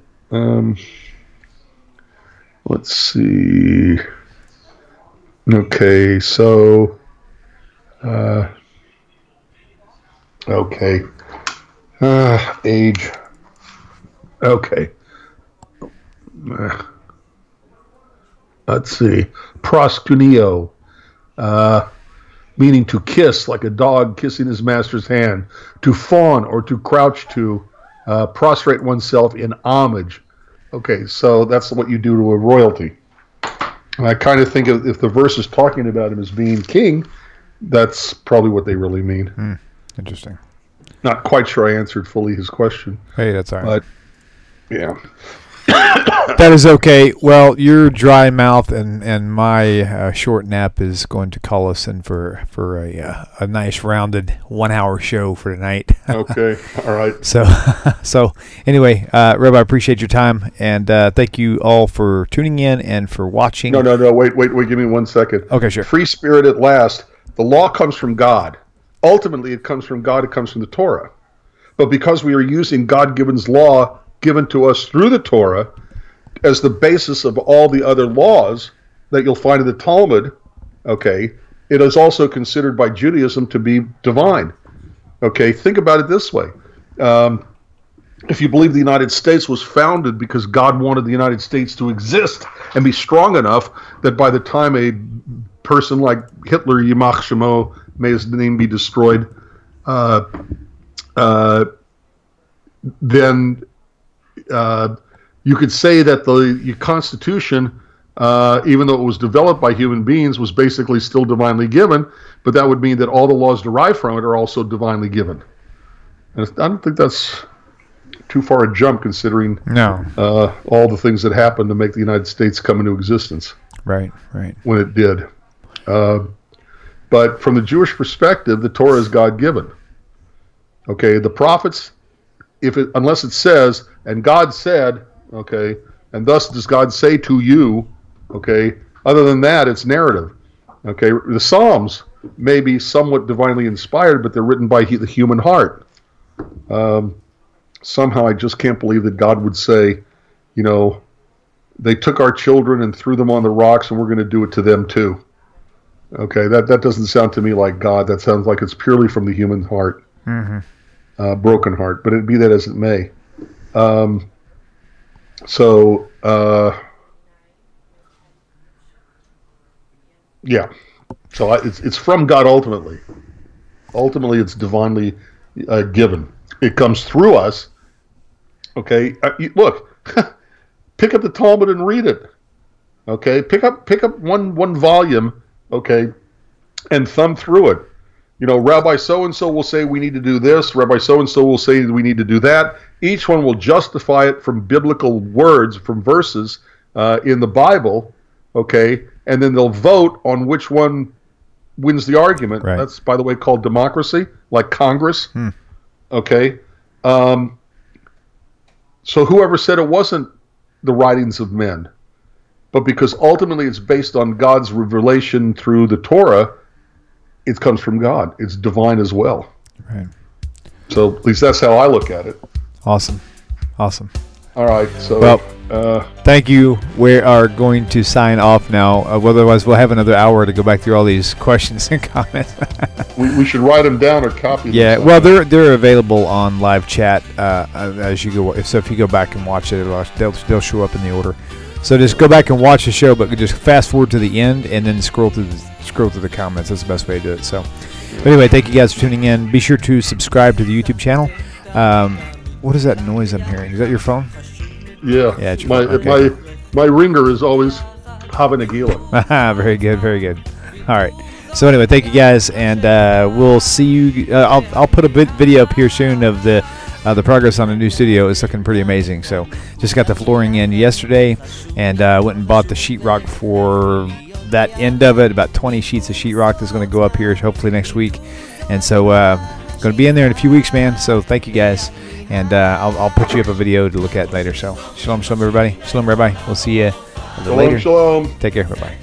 Speaker 2: let's see. Okay, so okay, age. Okay. Let's see. Proskuneo, meaning to kiss, like a dog kissing his master's hand. To fawn or to crouch to, prostrate oneself in homage. Okay, so that's what you do to a royalty. And I kind of think if the verse is talking about him as being king, that's probably what they really mean.
Speaker 1: Interesting.
Speaker 2: Not quite sure I answered fully his question.
Speaker 1: Hey, that's all right.
Speaker 2: But, yeah.
Speaker 1: That is okay. Well, your dry mouth and my short nap is going to call us in for a nice rounded 1 hour show for tonight.
Speaker 2: Okay. All right.
Speaker 1: So anyway, Rabbi, I appreciate your time, and thank you all for tuning in and for watching.
Speaker 2: No. Wait. Give me 1 second.
Speaker 1: Okay, sure.
Speaker 2: Free spirit at last. The law comes from God. Ultimately, it comes from God. It comes from the Torah. But because we are using God-given law given to us through the Torah as the basis of all the other laws that you'll find in the Talmud, okay, it is also considered by Judaism to be divine. Okay, think about it this way. If you believe the United States was founded because God wanted the United States to exist and be strong enough that by the time a person like Hitler, Yimach Shemo, may his name be destroyed, then you could say that the Constitution, even though it was developed by human beings, was basically still divinely given, but that would mean that all the laws derived from it are also divinely given. And I don't think that's too far a jump, considering all the things that happened to make the United States come into existence.
Speaker 1: Right.
Speaker 2: When it did. But from the Jewish perspective, the Torah is God-given. Okay, the prophets, unless it says, and God said, okay, and thus does God say to you, okay? Other than that, it's narrative, okay? The Psalms may be somewhat divinely inspired, but they're written by the human heart. Somehow I just can't believe that God would say, you know, they took our children and threw them on the rocks, and we're going to do it to them too. Okay, that doesn't sound to me like God. That sounds like it's purely from the human heart, broken heart. But it be that as it may. Yeah. So it's from God ultimately. Ultimately, it's divinely given. It comes through us. Okay, look, pick up the Talmud and read it. Okay, pick up one volume. Okay, and thumb through it. You know, Rabbi so-and-so will say we need to do this. Rabbi so-and-so will say we need to do that. Each one will justify it from biblical words, from verses in the Bible, okay? And then they'll vote on which one wins the argument.
Speaker 1: Right.
Speaker 2: That's, by the way, called democracy, like Congress, okay? So whoever said it wasn't the writings of men, but because ultimately it's based on God's revelation through the Torah, it comes from God. It's divine as well.
Speaker 1: Right.
Speaker 2: So at least that's how I look at it.
Speaker 1: Awesome.
Speaker 2: All right. So,
Speaker 1: well, thank you. We are going to sign off now. Otherwise, we'll have another hour to go back through all these questions and comments.
Speaker 2: we should write them down or copy them.
Speaker 1: Yeah. Well, they're available on live chat as you go. So if you go back and watch it, they'll show up in the order. So just go back and watch the show, but just fast forward to the end and then scroll through the comments. That's the best way to do it. So, but anyway, thank you guys for tuning in. Be sure to subscribe to the YouTube channel. What is that noise I'm hearing? Is that your phone?
Speaker 2: Yeah.
Speaker 1: Yeah. It's your phone. Okay.
Speaker 2: My ringer is always Habanagila.
Speaker 1: Very good. Very good. All right. So anyway, thank you guys, and we'll see you. I'll put a video up here soon of the progress on the new studio. Is looking pretty amazing. So just got the flooring in yesterday, and went and bought the sheetrock for that end of it. About 20 sheets of sheetrock that's going to go up here hopefully next week, and so going to be in there in a few weeks, man. So thank you guys, and I'll put you up a video to look at later. So shalom, everybody. Shalom, everybody. We'll see you later.
Speaker 2: Shalom.
Speaker 1: Take care. Bye bye.